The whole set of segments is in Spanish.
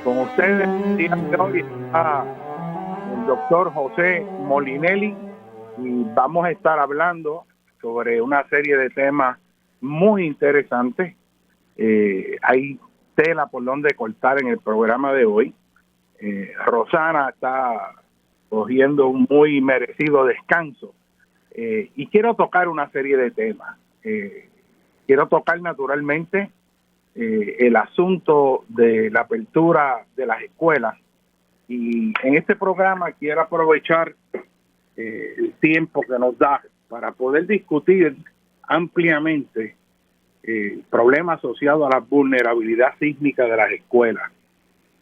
Con ustedes el día de hoy está el doctor José Molinelli y vamos a estar hablando sobre una serie de temas muy interesantes. Hay tela por donde cortar en el programa de hoy. Rosana está cogiendo un muy merecido descanso y quiero tocar una serie de temas. Quiero tocar naturalmente el asunto de la apertura de las escuelas, y en este programa quiero aprovechar el tiempo que nos da para poder discutir ampliamente problemas asociados a la vulnerabilidad sísmica de las escuelas.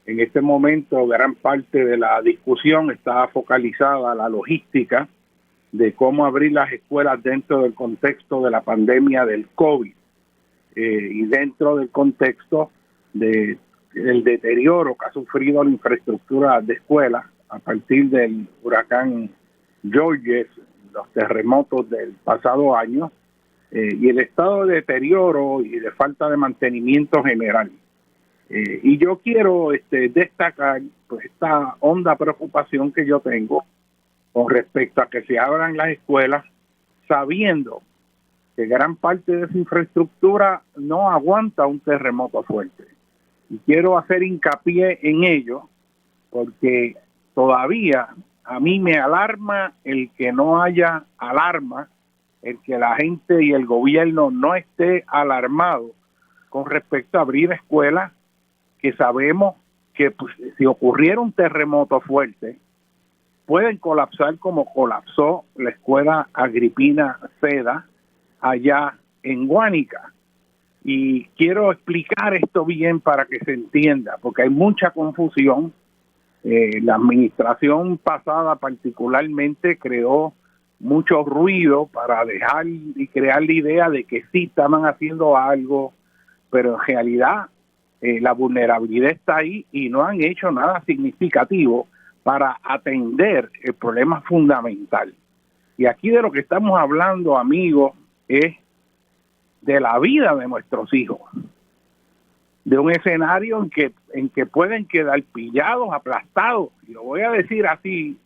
En este momento gran parte de la discusión está focalizada a la logística de cómo abrir las escuelas dentro del contexto de la pandemia del COVID. Y dentro del contexto del deterioro que ha sufrido la infraestructura de escuelas a partir del huracán Georges, los terremotos del pasado año, y el estado de deterioro y de falta de mantenimiento general. Y yo quiero destacar pues esta honda preocupación que yo tengo con respecto a que se abran las escuelas sabiendo que gran parte de esa infraestructura no aguanta un terremoto fuerte. Y quiero hacer hincapié en ello porque todavía a mí me alarma el que no haya alarma, el que la gente y el gobierno no esté alarmado con respecto a abrir escuelas que sabemos que pues, si ocurriera un terremoto fuerte, pueden colapsar como colapsó la escuela Agripina Seda allá en Guánica. Y quiero explicar esto bien para que se entienda, porque hay mucha confusión. La administración pasada particularmente creó mucho ruido para dejar y crear la idea de que sí estaban haciendo algo, pero en realidad la vulnerabilidad está ahí y no han hecho nada significativo para atender el problema fundamental. Y aquí de lo que estamos hablando, amigos, es de la vida de nuestros hijos, de un escenario en que pueden quedar pillados, aplastados, y lo voy a decir así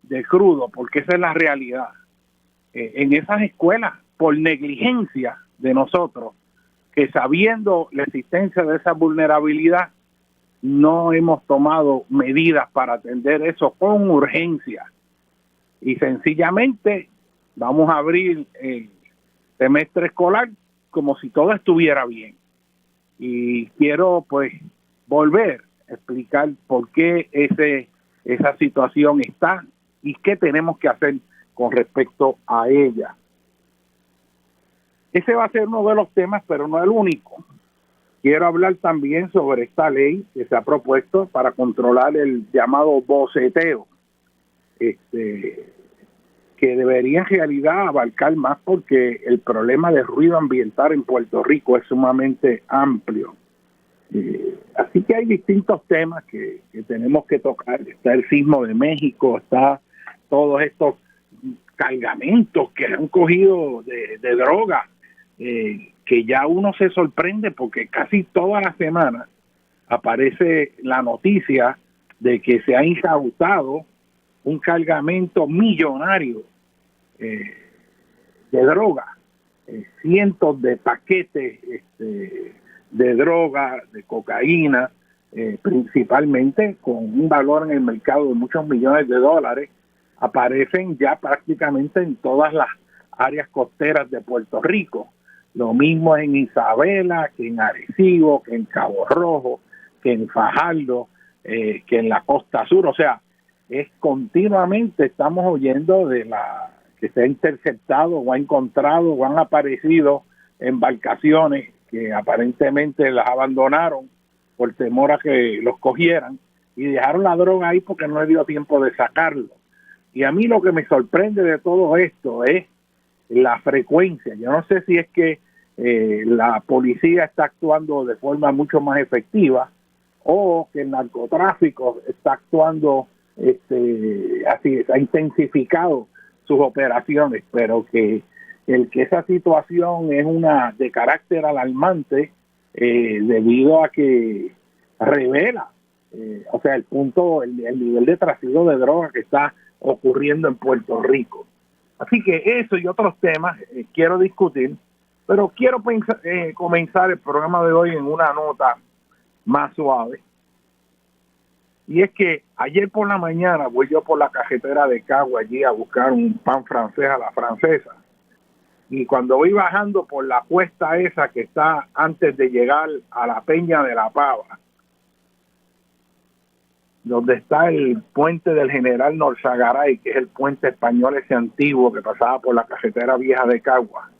de crudo, porque esa es la realidad, en esas escuelas, por negligencia de nosotros, que sabiendo la existencia de esa vulnerabilidad, no hemos tomado medidas para atender eso con urgencia. Y sencillamente vamos a abrir el semestre escolar como si todo estuviera bien. Y quiero pues volver a explicar por qué esa situación está y qué tenemos que hacer con respecto a ella. Ese va a ser uno de los temas, pero no el único. Quiero hablar también sobre esta ley que se ha propuesto para controlar el llamado boceteo, que debería en realidad abarcar más porque el problema de ruido ambiental en Puerto Rico es sumamente amplio. Así que hay distintos temas que tenemos que tocar. Está el sismo de México, está todos estos cargamentos que han cogido de droga, que ya uno se sorprende porque casi toda la semana aparece la noticia de que se ha incautado un cargamento millonario de droga, cientos de paquetes de droga, de cocaína, principalmente con un valor en el mercado de muchos millones de dólares, aparecen ya prácticamente en todas las áreas costeras de Puerto Rico. Lo mismo en Isabela, que en Arecibo, que en Cabo Rojo, que en Fajardo, que en la costa sur. O sea, es continuamente estamos oyendo de que se ha interceptado o ha encontrado o han aparecido embarcaciones que aparentemente las abandonaron por temor a que los cogieran y dejaron la droga ahí porque no le dio tiempo de sacarlo. Y a mí lo que me sorprende de todo esto es la frecuencia. Yo no sé si es que la policía está actuando de forma mucho más efectiva o que el narcotráfico está actuando así, ha intensificado sus operaciones, pero que el que esa situación es una de carácter alarmante debido a que revela, o sea, el nivel de tráfico de drogas que está ocurriendo en Puerto Rico. Así que eso y otros temas quiero discutir, pero quiero comenzar el programa de hoy en una nota más suave. Y es que ayer por la mañana voy yo por la carretera de Cagua allí a buscar un pan francés a la francesa. Y cuando voy bajando por la cuesta esa que está antes de llegar a la Peña de la Pava, donde está el puente del General Norzagaray, que es el puente español ese antiguo que pasaba por la carretera vieja de Cagua.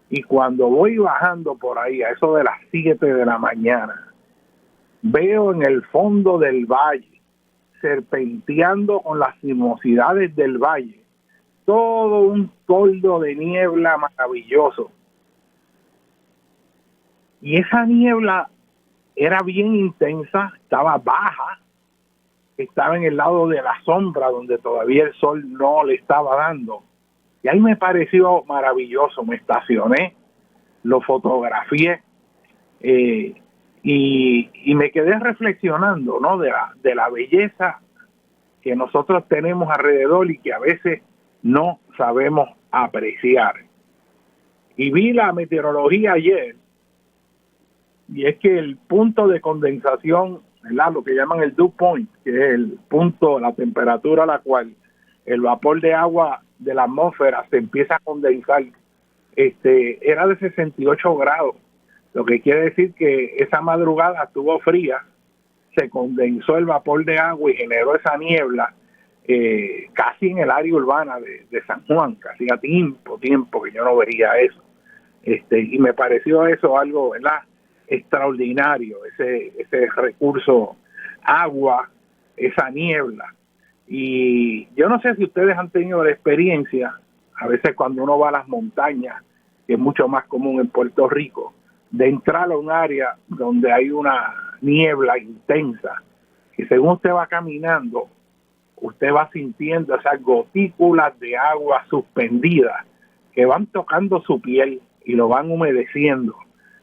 Y cuando voy bajando por ahí, a eso de las 7 de la mañana, veo en el fondo del valle, serpenteando con las sinuosidades del valle, todo un toldo de niebla maravilloso. Y esa niebla era bien intensa, estaba baja, estaba en el lado de la sombra donde todavía el sol no le estaba dando. Y ahí me pareció maravilloso, me estacioné, lo fotografié y me quedé reflexionando, ¿no? de la belleza que nosotros tenemos alrededor y que a veces no sabemos apreciar. Y vi la meteorología ayer, y es que el punto de condensación, ¿verdad?, lo que llaman el dew point, que es el punto, la temperatura a la cual el vapor de agua de la atmósfera se empieza a condensar, era de 68 grados, lo que quiere decir que esa madrugada estuvo fría, se condensó el vapor de agua y generó esa niebla casi en el área urbana de San Juan, casi a tiempo que yo no vería eso. Y me pareció eso algo, ¿verdad?, extraordinario, ese recurso, agua, esa niebla. Y yo no sé si ustedes han tenido la experiencia, a veces cuando uno va a las montañas, que es mucho más común en Puerto Rico, de entrar a un área donde hay una niebla intensa, que según usted va caminando, usted va sintiendo esas gotículas de agua suspendidas que van tocando su piel y lo van humedeciendo.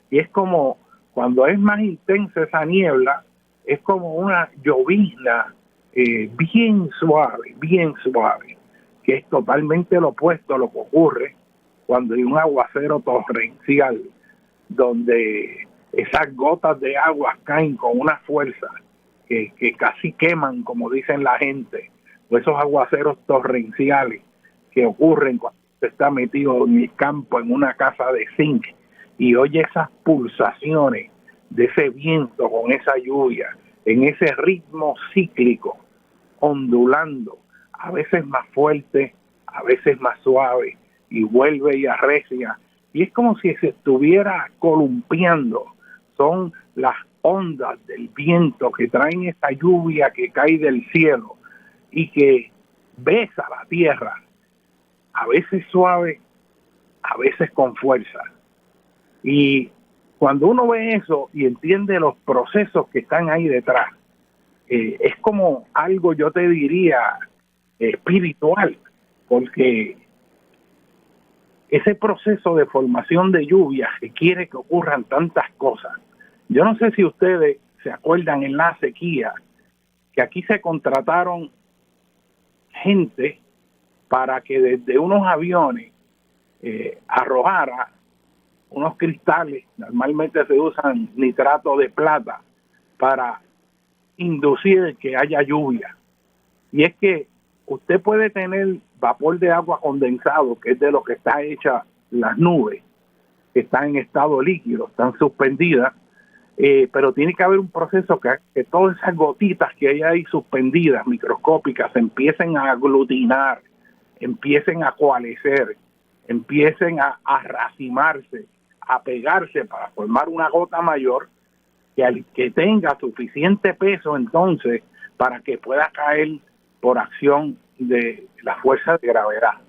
Y es como, cuando es más intensa esa niebla, es como una llovizna bien suave, que es totalmente lo opuesto a lo que ocurre cuando hay un aguacero torrencial, donde esas gotas de agua caen con una fuerza que casi queman, como dicen la gente, o esos aguaceros torrenciales que ocurren cuando se está metido en el campo, en una casa de zinc, y oye esas pulsaciones de ese viento con esa lluvia, en ese ritmo cíclico, ondulando, a veces más fuerte, a veces más suave, y vuelve y arrecia, y es como si se estuviera columpiando. Son las ondas del viento que traen esa lluvia que cae del cielo y que besa la tierra, a veces suave, a veces con fuerza. Y cuando uno ve eso y entiende los procesos que están ahí detrás, es como algo, yo te diría, espiritual, porque ese proceso de formación de lluvia requiere que ocurran tantas cosas. Yo no sé si ustedes se acuerdan en la sequía, que aquí se contrataron gente para que desde unos aviones arrojara unos cristales, normalmente se usan nitrato de plata, para inducir que haya lluvia. Y es que usted puede tener vapor de agua condensado, que es de lo que está hecha las nubes, que están en estado líquido, están suspendidas, pero tiene que haber un proceso que todas esas gotitas que hay ahí suspendidas, microscópicas, se empiecen a aglutinar, empiecen a coalescer, empiecen a racimarse, a pegarse para formar una gota mayor que tenga suficiente peso entonces para que pueda caer por acción de la fuerza de gravedad.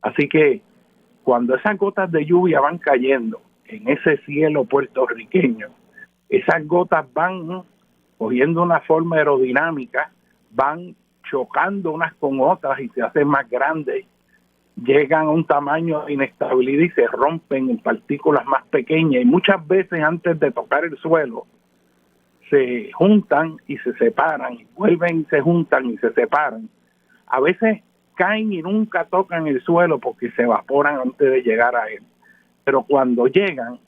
Así que cuando esas gotas de lluvia van cayendo en ese cielo puertorriqueño, esas gotas van cogiendo una forma aerodinámica, van chocando unas con otras y se hacen más grandes, llegan a un tamaño de inestabilidad y se rompen en partículas más pequeñas, y muchas veces antes de tocar el suelo se juntan y se separan, y vuelven y se juntan y se separan. A veces caen y nunca tocan el suelo porque se evaporan antes de llegar a él. Pero cuando llegan,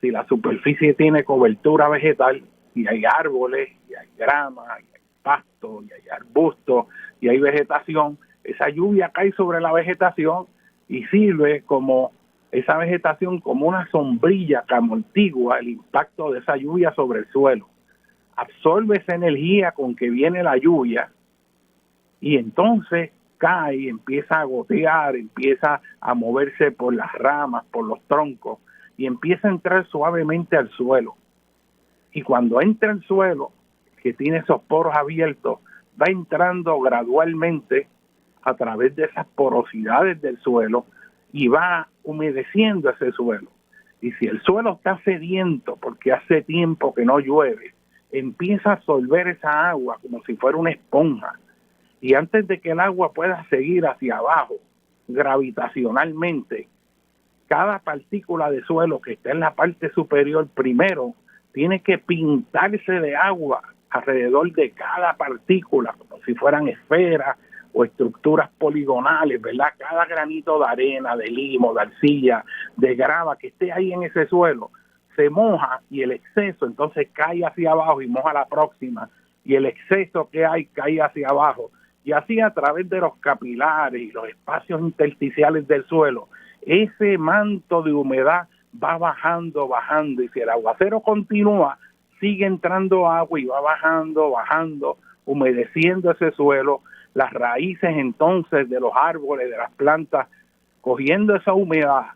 si la superficie tiene cobertura vegetal y hay árboles, y hay grama, y hay pasto, y hay arbustos, y hay vegetación, esa lluvia cae sobre la vegetación y sirve como esa vegetación como una sombrilla que amortigua el impacto de esa lluvia sobre el suelo. Absorbe esa energía con que viene la lluvia y entonces cae, empieza a gotear, empieza a moverse por las ramas, por los troncos, y empieza a entrar suavemente al suelo. Y cuando entra al suelo, que tiene esos poros abiertos, va entrando gradualmente a través de esas porosidades del suelo y va humedeciendo ese suelo. Y si el suelo está sediento porque hace tiempo que no llueve, empieza a absorber esa agua como si fuera una esponja. Y antes de que el agua pueda seguir hacia abajo gravitacionalmente, cada partícula de suelo que está en la parte superior primero tiene que pintarse de agua alrededor de cada partícula, como si fueran esferas o estructuras poligonales, ¿verdad? Cada granito de arena, de limo, de arcilla, de grava que esté ahí en ese suelo, se moja y el exceso entonces cae hacia abajo y moja la próxima, y el exceso que hay cae hacia abajo. Y así a través de los capilares y los espacios intersticiales del suelo, ese manto de humedad va bajando, bajando, y si el aguacero continúa, sigue entrando agua y va bajando, bajando, humedeciendo ese suelo. Las raíces entonces de los árboles, de las plantas, cogiendo esa humedad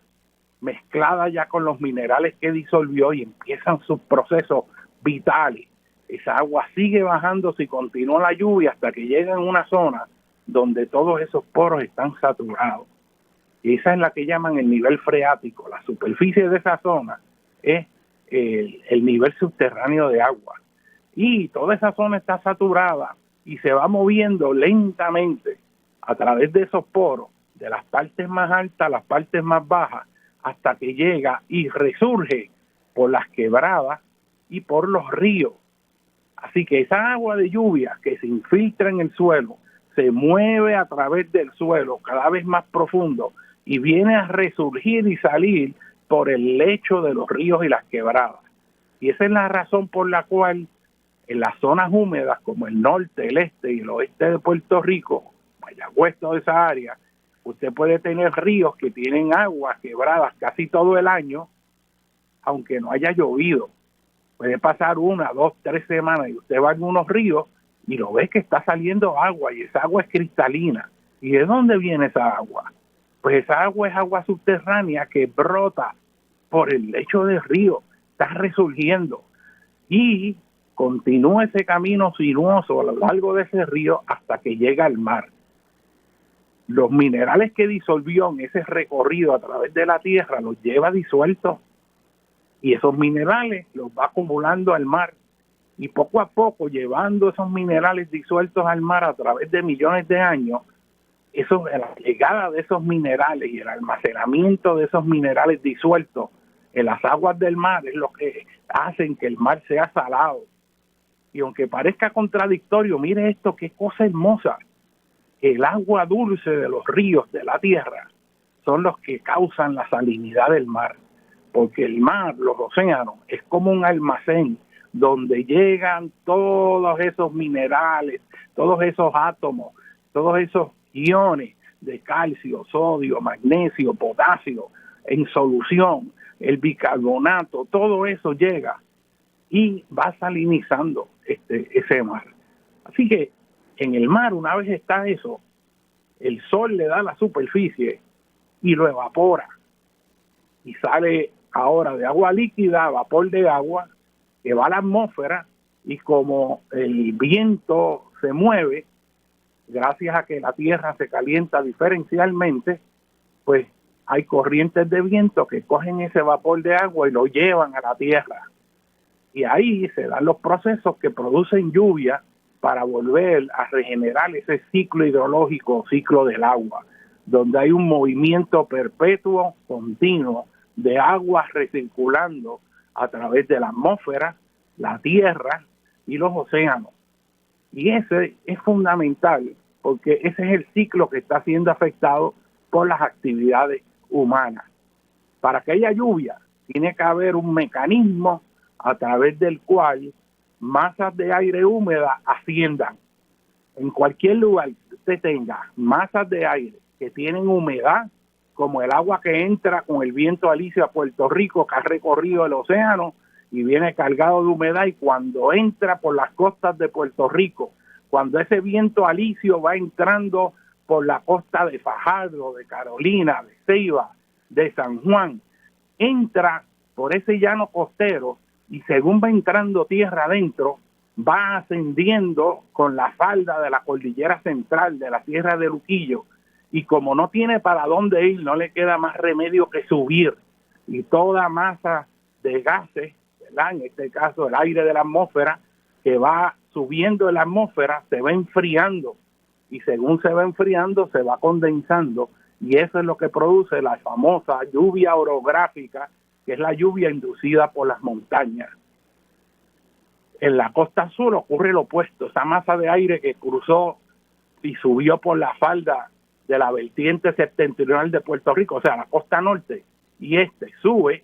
mezclada ya con los minerales que disolvió, y empiezan sus procesos vitales. Esa agua sigue bajando si continúa la lluvia hasta que llega en una zona donde todos esos poros están saturados. Y esa es la que llaman el nivel freático. La superficie de esa zona es el nivel subterráneo de agua. Y toda esa zona está saturada y se va moviendo lentamente a través de esos poros, de las partes más altas a las partes más bajas, hasta que llega y resurge por las quebradas y por los ríos. Así que esa agua de lluvia que se infiltra en el suelo, se mueve a través del suelo cada vez más profundo y viene a resurgir y salir por el lecho de los ríos y las quebradas. Y esa es la razón por la cual en las zonas húmedas como el norte, el este y el oeste de Puerto Rico, Mayagüez, toda esa área, usted puede tener ríos que tienen aguas quebradas casi todo el año, aunque no haya llovido. Puede pasar 1, 2, 3 semanas y usted va en unos ríos y lo ve que está saliendo agua, y esa agua es cristalina. ¿Y de dónde viene esa agua? Pues esa agua es agua subterránea que brota por el lecho del río, está resurgiendo y continúa ese camino sinuoso a lo largo de ese río hasta que llega al mar. Los minerales que disolvió en ese recorrido a través de la tierra los lleva disueltos, y esos minerales los va acumulando al mar, y poco a poco, llevando esos minerales disueltos al mar a través de millones de años, la llegada de esos minerales y el almacenamiento de esos minerales disueltos en las aguas del mar es lo que hacen que el mar sea salado. Y aunque parezca contradictorio, mire esto, qué cosa hermosa. El agua dulce de los ríos de la tierra son los que causan la salinidad del mar, porque el mar, los océanos, es como un almacén donde llegan todos esos minerales, todos esos átomos, todos esos iones de calcio, sodio, magnesio, potasio en solución, el bicarbonato, todo eso llega y va salinizando ese mar. Así que en el mar, una vez está eso, el sol le da la superficie y lo evapora, y sale ahora de agua líquida a vapor de agua que va a la atmósfera, y como el viento se mueve, gracias a que la tierra se calienta diferencialmente, pues hay corrientes de viento que cogen ese vapor de agua y lo llevan a la tierra. Y ahí se dan los procesos que producen lluvia para volver a regenerar ese ciclo hidrológico, ciclo del agua. donde hay un movimiento perpetuo, continuo, de aguas recirculando a través de la atmósfera, la tierra y los océanos. Y ese es fundamental, porque ese es el ciclo que está siendo afectado por las actividades humanas. Para que haya lluvia, tiene que haber un mecanismo a través del cual masas de aire húmeda asciendan. En cualquier lugar que usted tenga masas de aire que tienen humedad, como el agua que entra con el viento alisio a Puerto Rico, que ha recorrido el océano y viene cargado de humedad, y cuando entra por las costas de Puerto Rico, cuando ese viento alisio va entrando por la costa de Fajardo, de Carolina, de Ceiba, de San Juan, entra por ese llano costero y según va entrando tierra adentro, va ascendiendo con la falda de la cordillera central de la Sierra de Luquillo, y como no tiene para dónde ir, no le queda más remedio que subir, y toda masa de gases, ¿verdad?, en este caso el aire de la atmósfera, que va subiendo en la atmósfera, se va enfriando, y según se va enfriando, se va condensando, y eso es lo que produce la famosa lluvia orográfica, que es la lluvia inducida por las montañas. En la costa sur ocurre lo opuesto, esa masa de aire que cruzó y subió por la falda de la vertiente septentrional de Puerto Rico, o sea, la costa norte y sube,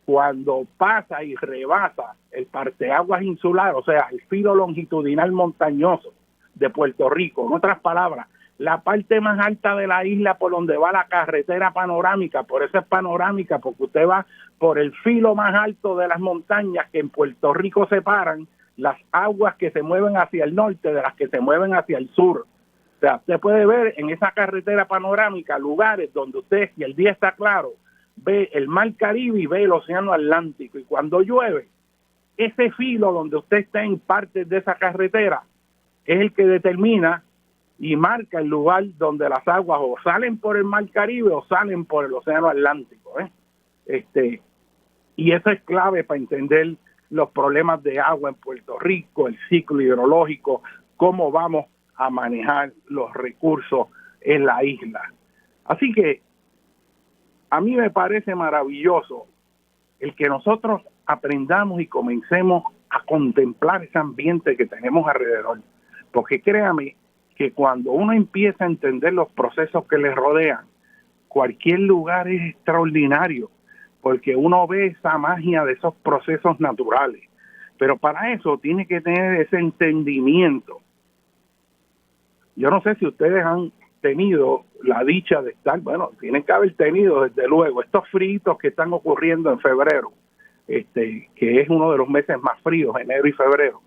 cuando pasa y rebasa el parteaguas insular, o sea, el filo longitudinal montañoso de Puerto Rico. En otras palabras, la parte más alta de la isla por donde va la carretera panorámica, por eso es panorámica, porque usted va por el filo más alto de las montañas que en Puerto Rico separan las aguas que se mueven hacia el norte de las que se mueven hacia el sur. O sea, usted puede ver en esa carretera panorámica lugares donde usted, si el día está claro, ve el mar Caribe y ve el océano Atlántico. Y cuando llueve, ese filo donde usted está en parte de esa carretera es el que determina y marca el lugar donde las aguas o salen por el mar Caribe o salen por el océano Atlántico. Y eso es clave para entender los problemas de agua en Puerto Rico, el ciclo hidrológico, cómo vamos a manejar los recursos en la isla. Así que a mí me parece maravilloso el que nosotros aprendamos y comencemos a contemplar ese ambiente que tenemos alrededor. Porque créame que cuando uno empieza a entender los procesos que le rodean, cualquier lugar es extraordinario, porque uno ve esa magia de esos procesos naturales. Pero para eso tiene que tener ese entendimiento. Yo no sé si ustedes han tenido la dicha de estar, bueno, tienen que haber tenido desde luego estos fríos que están ocurriendo en febrero, que es uno de los meses más fríos, enero y febrero.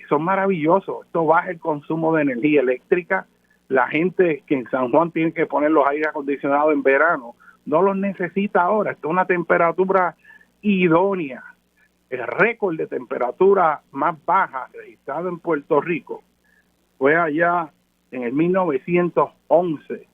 Son maravillosos. Esto baja el consumo de energía eléctrica. La gente que en San Juan tiene que poner los aire acondicionados en verano no los necesita ahora. Esto es una temperatura idónea. El récord de temperatura más baja registrado en Puerto Rico fue allá en el 1911,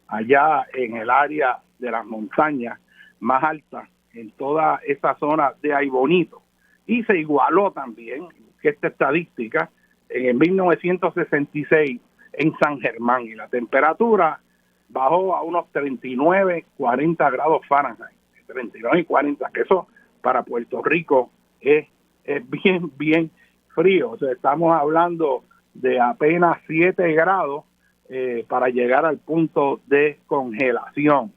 allá en el área de las montañas más altas, en toda esa zona de Aybonito. Y se igualó también, que esta estadística, en el 1966 en San Germán, y la temperatura bajó a unos 39, 40 grados Fahrenheit, 39 y 40, que eso para Puerto Rico es bien, bien frío. O sea, estamos hablando de apenas 7 grados para llegar al punto de congelación.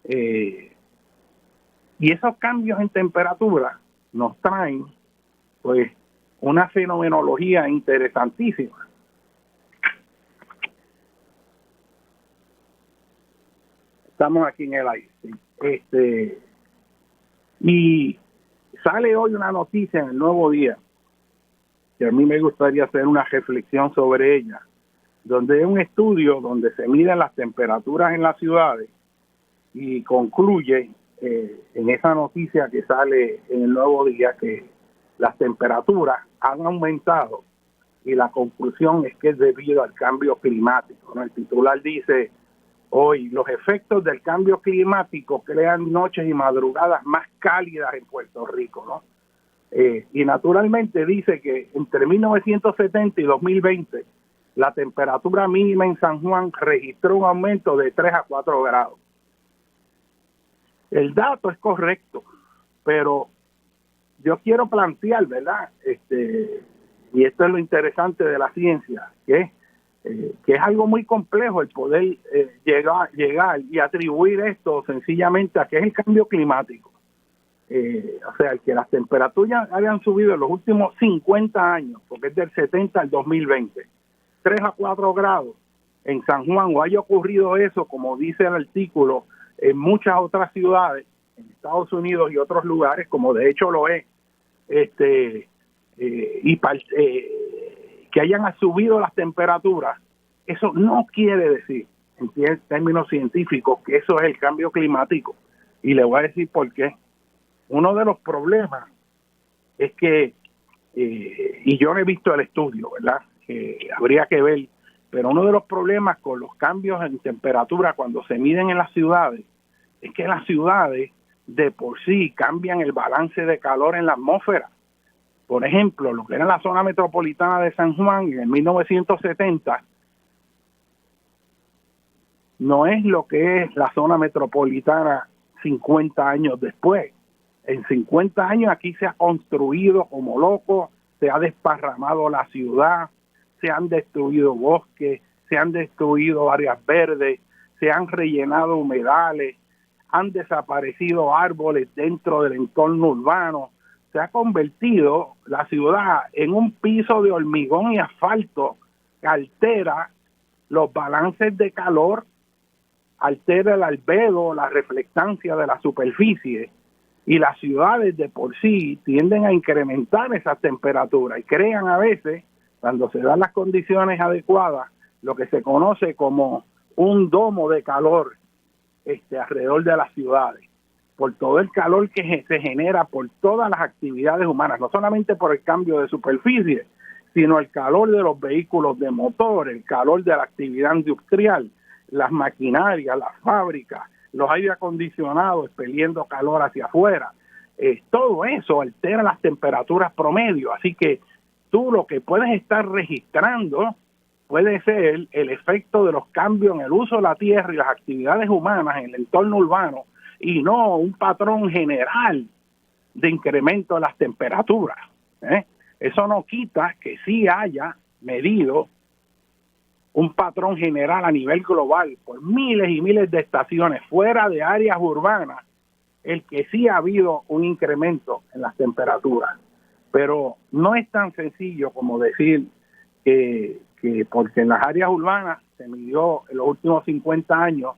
Y esos cambios en temperatura nos traen, pues, una fenomenología interesantísima. Estamos aquí en el aire. Y sale hoy una noticia en el Nuevo Día, que a mí me gustaría hacer una reflexión sobre ella, donde es un estudio donde se miden las temperaturas en las ciudades y concluye en esa noticia que sale en el Nuevo Día que las temperaturas han aumentado, y la conclusión es que es debido al cambio climático, ¿no? El titular dice hoy: los efectos del cambio climático crean noches y madrugadas más cálidas en Puerto Rico, ¿no? Y naturalmente dice que entre 1970 y 2020 la temperatura mínima en San Juan registró un aumento de 3 a 4 grados. El dato es correcto, pero yo quiero plantear, ¿verdad? Y esto es lo interesante de la ciencia, que es algo muy complejo el poder llegar y atribuir esto sencillamente a que es el cambio climático. O sea, que las temperaturas hayan subido en los últimos 50 años, porque es del 70 al 2020, 3 a 4 grados en San Juan, o haya ocurrido eso, como dice el artículo, en muchas otras ciudades, en Estados Unidos y otros lugares, como de hecho lo es, que hayan subido las temperaturas, eso no quiere decir, en términos científicos, que eso es el cambio climático. Y le voy a decir por qué. Uno de los problemas es que, y yo no he visto el estudio, ¿verdad? Habría que ver, pero uno de los problemas con los cambios en temperatura cuando se miden en las ciudades es que las ciudades de por sí cambian el balance de calor en la atmósfera. Por ejemplo, lo que era la zona metropolitana de San Juan en el 1970 no es lo que es la zona metropolitana 50 años después. En 50 años aquí se ha construido como loco, se ha desparramado la ciudad, se han destruido bosques, se han destruido áreas verdes, se han rellenado humedales, han desaparecido árboles dentro del entorno urbano. Se ha convertido la ciudad en un piso de hormigón y asfalto que altera los balances de calor, altera el albedo, la reflectancia de la superficie, y las ciudades de por sí tienden a incrementar esas temperaturas y crean a veces, cuando se dan las condiciones adecuadas, lo que se conoce como un domo de calor alrededor de las ciudades, por todo el calor que se genera por todas las actividades humanas, no solamente por el cambio de superficie, sino el calor de los vehículos de motor, el calor de la actividad industrial, las maquinarias, las fábricas, los aire acondicionados expeliendo calor hacia afuera. Todo eso altera las temperaturas promedio, así que tú lo que puedes estar registrando puede ser el efecto de los cambios en el uso de la tierra y las actividades humanas en el entorno urbano, y no un patrón general de incremento de las temperaturas. Eso no quita que sí haya medido un patrón general a nivel global por miles y miles de estaciones fuera de áreas urbanas, el que sí ha habido un incremento en las temperaturas. Pero no es tan sencillo como decir que porque en las áreas urbanas se midió en los últimos 50 años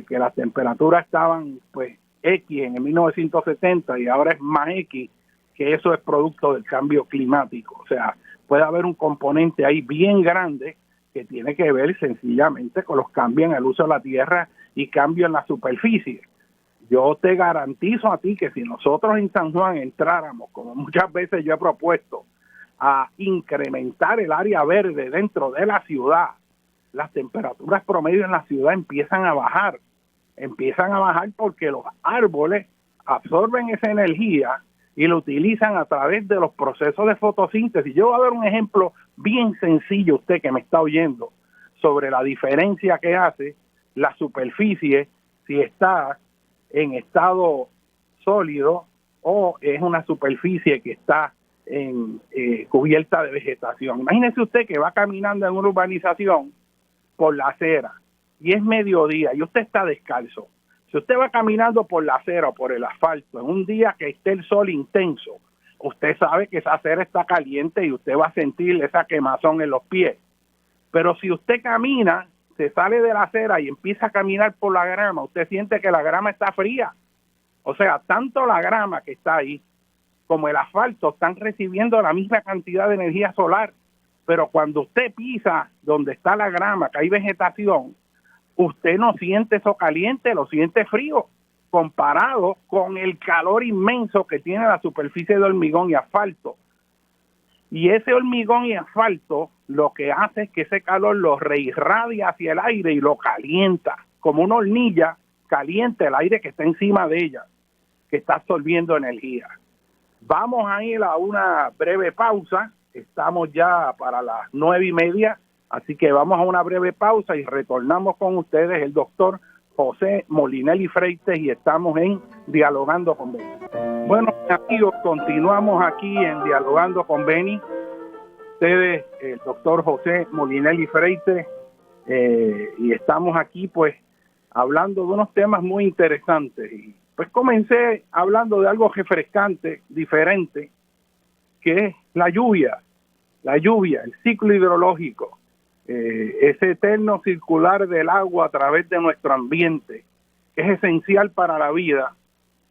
que las temperaturas estaban pues X en el 1970 y ahora es más X, que eso es producto del cambio climático. O sea, puede haber un componente ahí bien grande que tiene que ver sencillamente con los cambios en el uso de la tierra y cambios en la superficie. Yo te garantizo a ti que si nosotros en San Juan entráramos, como muchas veces yo he propuesto, a incrementar el área verde dentro de la ciudad, las temperaturas promedio en la ciudad empiezan a bajar porque los árboles absorben esa energía y lo utilizan a través de los procesos de fotosíntesis. Yo voy a dar un ejemplo bien sencillo, usted que me está oyendo, sobre la diferencia que hace la superficie si está en estado sólido o es una superficie que está cubierta de vegetación. Imagínese usted que va caminando en una urbanización por la acera y es mediodía y usted está descalzo. Si usted va caminando por la acera o por el asfalto en un día que esté el sol intenso, usted sabe que esa acera está caliente y usted va a sentir esa quemazón en los pies. Pero si usted camina, se sale de la acera y empieza a caminar por la grama, usted siente que la grama está fría. O sea, tanto la grama que está ahí como el asfalto están recibiendo la misma cantidad de energía solar, pero cuando usted pisa donde está la grama, que hay vegetación, usted no siente eso caliente, lo siente frío, comparado con el calor inmenso que tiene la superficie de hormigón y asfalto. Y ese hormigón y asfalto lo que hace es que ese calor lo reirradia hacia el aire y lo calienta, como una hornilla caliente el aire que está encima de ella, que está absorbiendo energía. Vamos a ir a una breve pausa, estamos ya para las 9:30 Así que vamos a una breve pausa y retornamos con ustedes, el doctor José Molinelli Freites, y estamos en Dialogando con Beni. Bueno, amigos, continuamos aquí en Dialogando con Beni. Ustedes, el doctor José Molinelli Freites, y estamos aquí pues hablando de unos temas muy interesantes. Y pues comencé hablando de algo refrescante, diferente, que es la lluvia, el ciclo hidrológico, ese eterno circular del agua a través de nuestro ambiente, que es esencial para la vida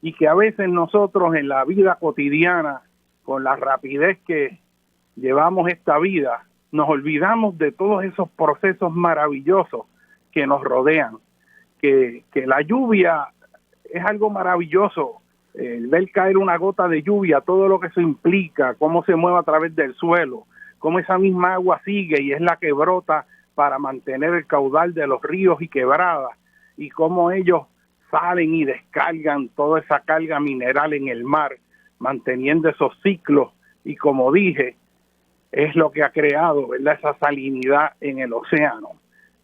y que a veces nosotros en la vida cotidiana, con la rapidez que llevamos esta vida, nos olvidamos de todos esos procesos maravillosos que nos rodean, que la lluvia es algo maravilloso, ver caer una gota de lluvia, todo lo que eso implica, cómo se mueve a través del suelo, cómo esa misma agua sigue y es la que brota para mantener el caudal de los ríos y quebradas, y cómo ellos salen y descargan toda esa carga mineral en el mar, manteniendo esos ciclos, y como dije, es lo que ha creado, ¿verdad?, esa salinidad en el océano.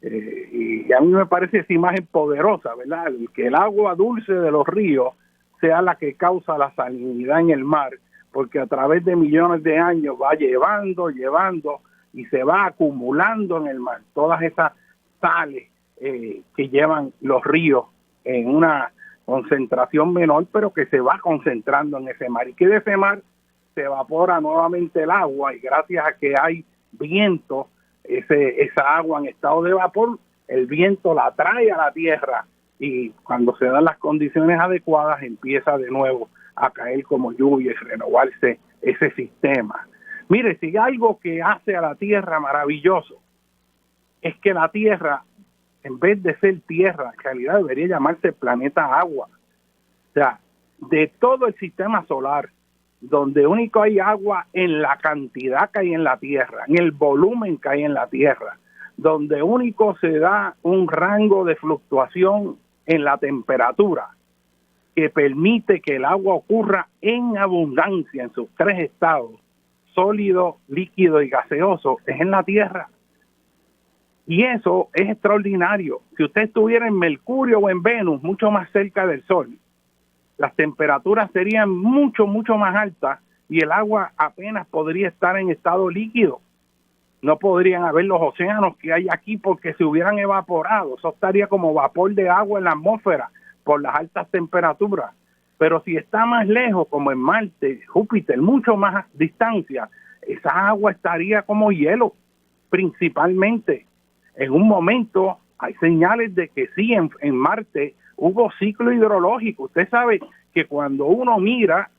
Y a mí me parece esa imagen poderosa, ¿verdad?, que el agua dulce de los ríos sea la que causa la salinidad en el mar, porque a través de millones de años va llevando y se va acumulando en el mar todas esas sales que llevan los ríos en una concentración menor, pero que se va concentrando en ese mar, y que de ese mar se evapora nuevamente el agua, y gracias a que hay viento, esa agua en estado de vapor, el viento la trae a la tierra, y cuando se dan las condiciones adecuadas empieza de nuevo a caer como lluvia y renovarse ese sistema. Mire, si hay algo que hace a la tierra maravilloso, es que la tierra, en vez de ser tierra, en realidad debería llamarse planeta agua. O sea, de todo el sistema solar, donde único hay agua en la cantidad que hay en la tierra, en el volumen que hay en la tierra, donde único se da un rango de fluctuación en la temperatura que permite que el agua ocurra en abundancia en sus tres estados, sólido, líquido y gaseoso, es en la Tierra. Y eso es extraordinario. Si usted estuviera en Mercurio o en Venus, mucho más cerca del Sol, las temperaturas serían mucho más altas y el agua apenas podría estar en estado líquido. No podrían haber los océanos que hay aquí porque se hubieran evaporado. Eso estaría como vapor de agua en la atmósfera por las altas temperaturas. Pero si está más lejos, como en Marte, Júpiter, mucho más distancia, esa agua estaría como hielo, principalmente. En un momento hay señales de que sí, en Marte hubo ciclo hidrológico. Usted sabe que cuando uno mira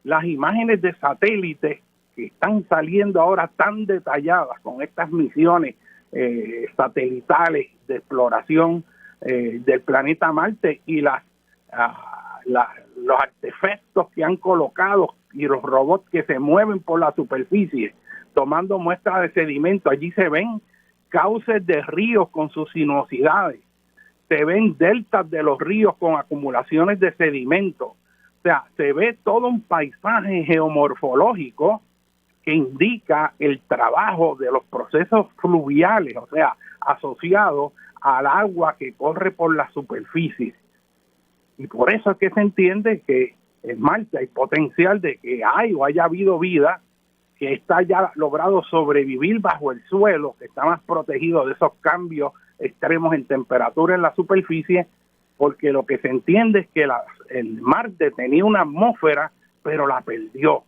las imágenes de satélites que están saliendo ahora tan detalladas con estas misiones satelitales de exploración del planeta Marte y los artefactos que han colocado y los robots que se mueven por la superficie tomando muestras de sedimento, allí se ven cauces de ríos con sus sinuosidades, se ven deltas de los ríos con acumulaciones de sedimento, o sea, se ve todo un paisaje geomorfológico que indica el trabajo de los procesos fluviales, o sea, asociados al agua que corre por la superficie. Y por eso es que se entiende que en Marte hay potencial de que hay o haya habido vida que está ya logrado sobrevivir bajo el suelo, que está más protegido de esos cambios extremos en temperatura en la superficie, porque lo que se entiende es que el Marte tenía una atmósfera, pero la perdió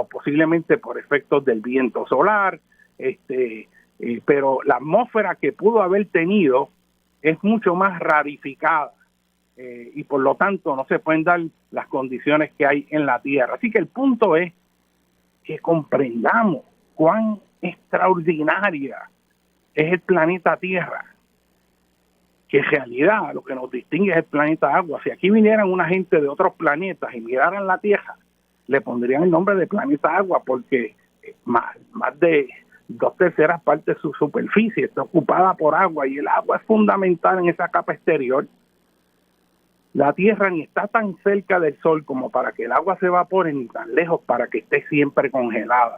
posiblemente por efectos del viento solar, pero la atmósfera que pudo haber tenido es mucho más rarificada y por lo tanto no se pueden dar las condiciones que hay en la Tierra. Así que el punto es que comprendamos cuán extraordinaria es el planeta Tierra, que en realidad lo que nos distingue es el planeta agua. Si aquí vinieran una gente de otros planetas y miraran la Tierra, le pondrían el nombre de planeta agua porque más de 2/3 partes de su superficie está ocupada por agua y el agua es fundamental en esa capa exterior. La Tierra ni está tan cerca del Sol como para que el agua se evapore, ni tan lejos para que esté siempre congelada.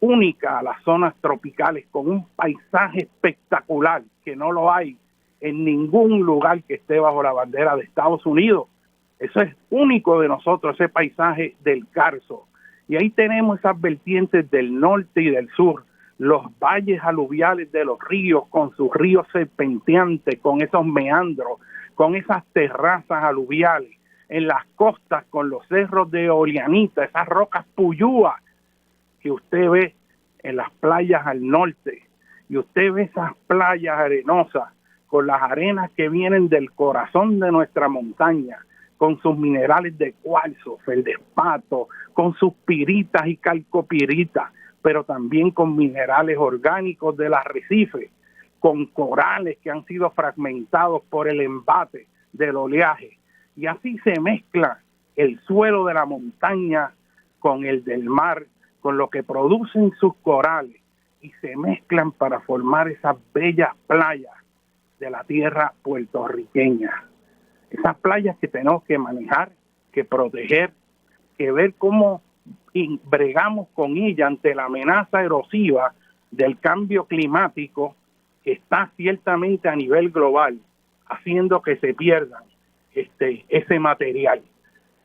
única a las zonas tropicales, con un paisaje espectacular que no lo hay en ningún lugar que esté bajo la bandera de Estados Unidos. Eso es único de nosotros, ese paisaje del Carso. Y ahí tenemos esas vertientes del norte y del sur, los valles aluviales de los ríos, con sus ríos serpenteantes, con esos meandros, con esas terrazas aluviales, en las costas con los cerros de Olianita, esas rocas puyúas que usted ve en las playas al norte, y usted ve esas playas arenosas con las arenas que vienen del corazón de nuestra montaña, con sus minerales de cuarzo, feldespato, con sus piritas y calcopiritas, pero también con minerales orgánicos del arrecife, con corales que han sido fragmentados por el embate del oleaje. Y así se mezcla el suelo de la montaña con el del mar, con lo que producen sus corales, y se mezclan para formar esas bellas playas de la tierra puertorriqueña. Esas playas que tenemos que manejar, que proteger, que ver cómo bregamos con ella ante la amenaza erosiva del cambio climático que está ciertamente a nivel global, haciendo que se pierdan ese material.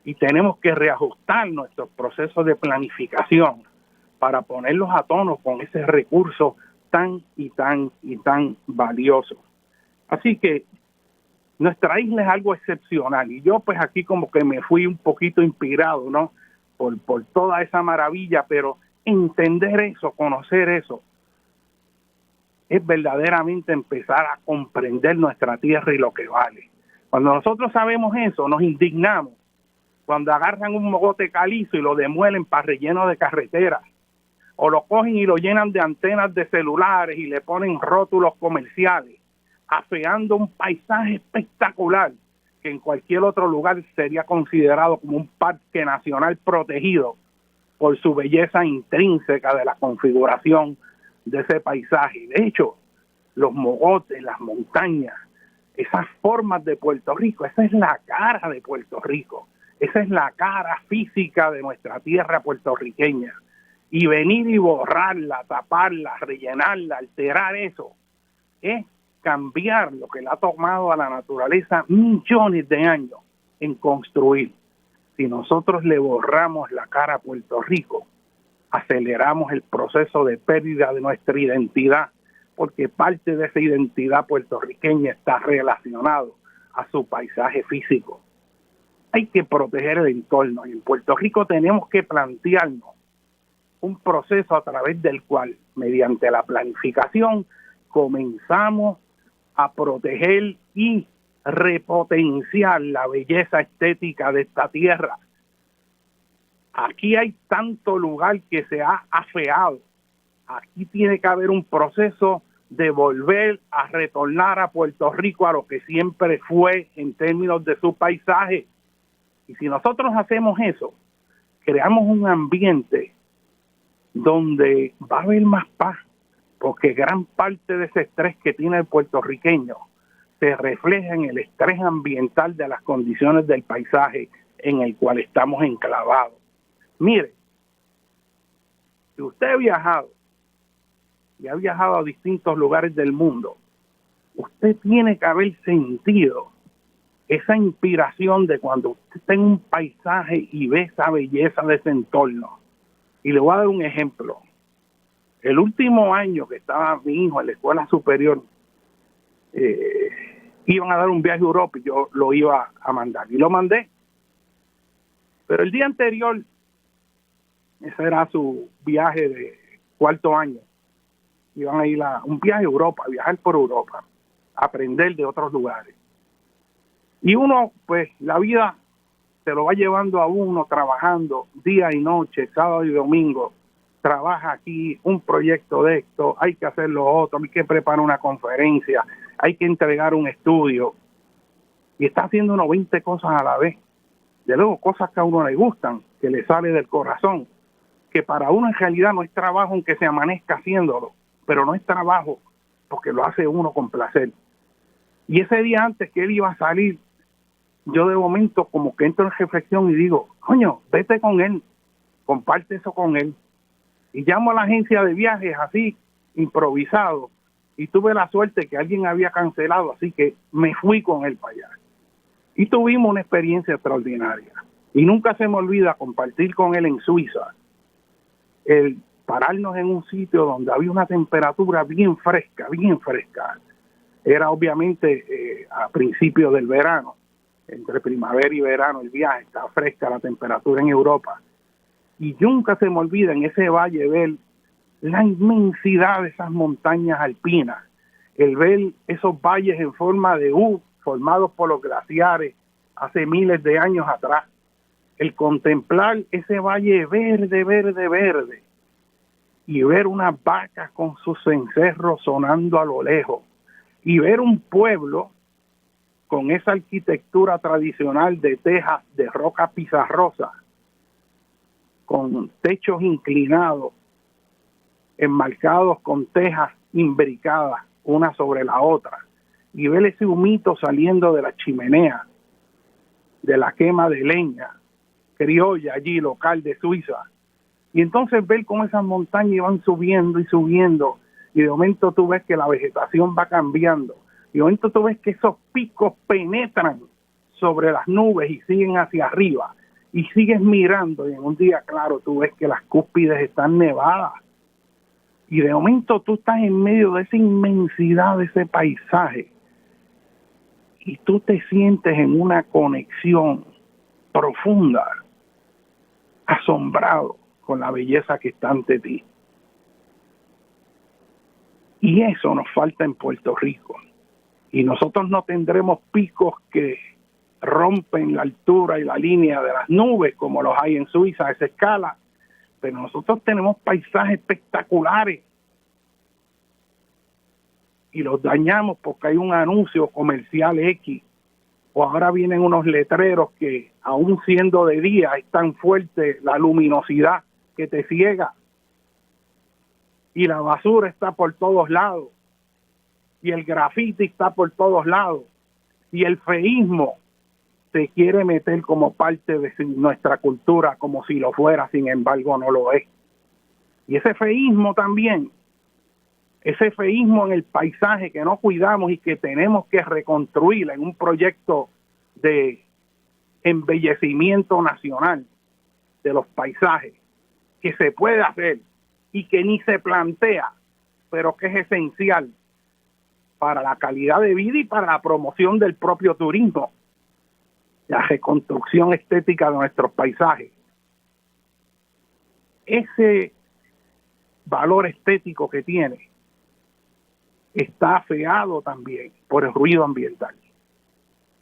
Y tenemos que reajustar nuestros procesos de planificación para ponerlos a tono con ese recurso tan valioso. Así que nuestra isla es algo excepcional, y yo pues aquí como que me fui un poquito inspirado, ¿no? Por toda esa maravilla, pero entender eso, conocer eso, es verdaderamente empezar a comprender nuestra tierra y lo que vale. Cuando nosotros sabemos eso, nos indignamos cuando agarran un mogote calizo y lo demuelen para relleno de carreteras, o lo cogen y lo llenan de antenas de celulares y le ponen rótulos comerciales, afeando un paisaje espectacular que en cualquier otro lugar sería considerado como un parque nacional protegido por su belleza intrínseca de la configuración de ese paisaje. De hecho, los mogotes, las montañas, esas formas de Puerto Rico, esa es la cara de Puerto Rico, esa es la cara física de nuestra tierra puertorriqueña. Y venir y borrarla, taparla, rellenarla, alterar eso, es cambiar lo que le ha tomado a la naturaleza millones de años en construir. Si nosotros le borramos la cara a Puerto Rico, aceleramos el proceso de pérdida de nuestra identidad, porque parte de esa identidad puertorriqueña está relacionado a su paisaje físico. Hay que proteger el entorno, y en Puerto Rico tenemos que plantearnos un proceso a través del cual, mediante la planificación, comenzamos a proteger y repotenciar la belleza estética de esta tierra. Aquí hay tanto lugar que se ha afeado. Aquí tiene que haber un proceso de volver a retornar a Puerto Rico a lo que siempre fue en términos de su paisaje. Y si nosotros hacemos eso, creamos un ambiente donde va a haber más paz, porque gran parte de ese estrés que tiene el puertorriqueño se refleja en el estrés ambiental de las condiciones del paisaje en el cual estamos enclavados. Mire, si usted ha viajado y ha viajado a distintos lugares del mundo, usted tiene que haber sentido esa inspiración de cuando usted está en un paisaje y ve esa belleza de ese entorno. Y le voy a dar un ejemplo. El último año que estaba mi hijo en la escuela superior, iban a dar un viaje a Europa y yo lo iba a mandar. Y lo mandé. Pero el día anterior, ese era su viaje de cuarto año, iban a ir a un viaje a Europa, a viajar por Europa, a aprender de otros lugares. Y uno, pues, la vida se lo va llevando a uno trabajando día y noche, sábado y domingo. Trabaja aquí un proyecto de esto, hay que hacer lo otro, hay que preparar una conferencia, hay que entregar un estudio. Y está haciendo unos 20 cosas a la vez. De luego, cosas que a uno le gustan, que le sale del corazón, que para uno en realidad no es trabajo aunque se amanezca haciéndolo, pero no es trabajo porque lo hace uno con placer. Y ese día antes que él iba a salir, yo de momento como que entro en reflexión y digo, coño, vete con él, comparte eso con él. Y llamo a la agencia de viajes así, improvisado, y tuve la suerte que alguien había cancelado, así que me fui con él para allá. Y tuvimos una experiencia extraordinaria. Y nunca se me olvida compartir con él en Suiza, el pararnos en un sitio donde había una temperatura bien fresca, bien fresca. Era obviamente a principios del verano, entre primavera y verano el viaje, está fresca la temperatura en Europa. Y nunca se me olvida en ese valle ver la inmensidad de esas montañas alpinas, el ver esos valles en forma de U, formados por los glaciares hace miles de años atrás, el contemplar ese valle verde, verde, verde, y ver unas vacas con sus cencerros sonando a lo lejos, y ver un pueblo con esa arquitectura tradicional de tejas de roca pizarrosa, con techos inclinados, enmarcados con tejas imbricadas una sobre la otra, y ver ese humito saliendo de la chimenea, de la quema de leña criolla allí, local de Suiza. Y entonces ver cómo esas montañas van subiendo y subiendo, y de momento tú ves que la vegetación va cambiando, y de momento tú ves que esos picos penetran sobre las nubes y siguen hacia arriba, y sigues mirando, y en un día claro tú ves que las cúspides están nevadas, y de momento tú estás en medio de esa inmensidad de ese paisaje, y tú te sientes en una conexión profunda, asombrado con la belleza que está ante ti. Y eso nos falta en Puerto Rico. Y nosotros no tendremos picos que rompen la altura y la línea de las nubes como los hay en Suiza a esa escala, pero nosotros tenemos paisajes espectaculares y los dañamos porque hay un anuncio comercial X, o ahora vienen unos letreros que aún siendo de día es tan fuerte la luminosidad que te ciega, y la basura está por todos lados, y el grafiti está por todos lados, y el feísmo se quiere meter como parte de nuestra cultura como si lo fuera, sin embargo no lo es. Y ese feísmo también, ese feísmo en el paisaje que no cuidamos y que tenemos que reconstruir en un proyecto de embellecimiento nacional de los paisajes, que se puede hacer y que ni se plantea, pero que es esencial para la calidad de vida y para la promoción del propio turismo, la reconstrucción estética de nuestros paisajes. Ese valor estético que tiene está afeado también por el ruido ambiental.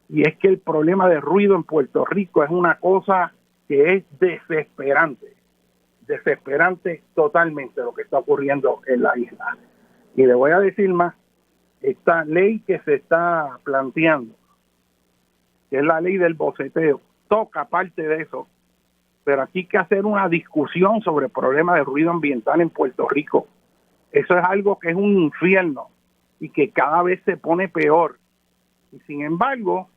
Y es que el problema de ruido en Puerto Rico es una cosa que es desesperante totalmente lo que está ocurriendo en la isla. Y le voy a decir más, esta ley que se está planteando, que es la ley del boceteo, toca parte de eso, pero aquí hay que hacer una discusión sobre el problema de ruido ambiental en Puerto Rico. Eso es algo que es un infierno y que cada vez se pone peor. Y sin embargo,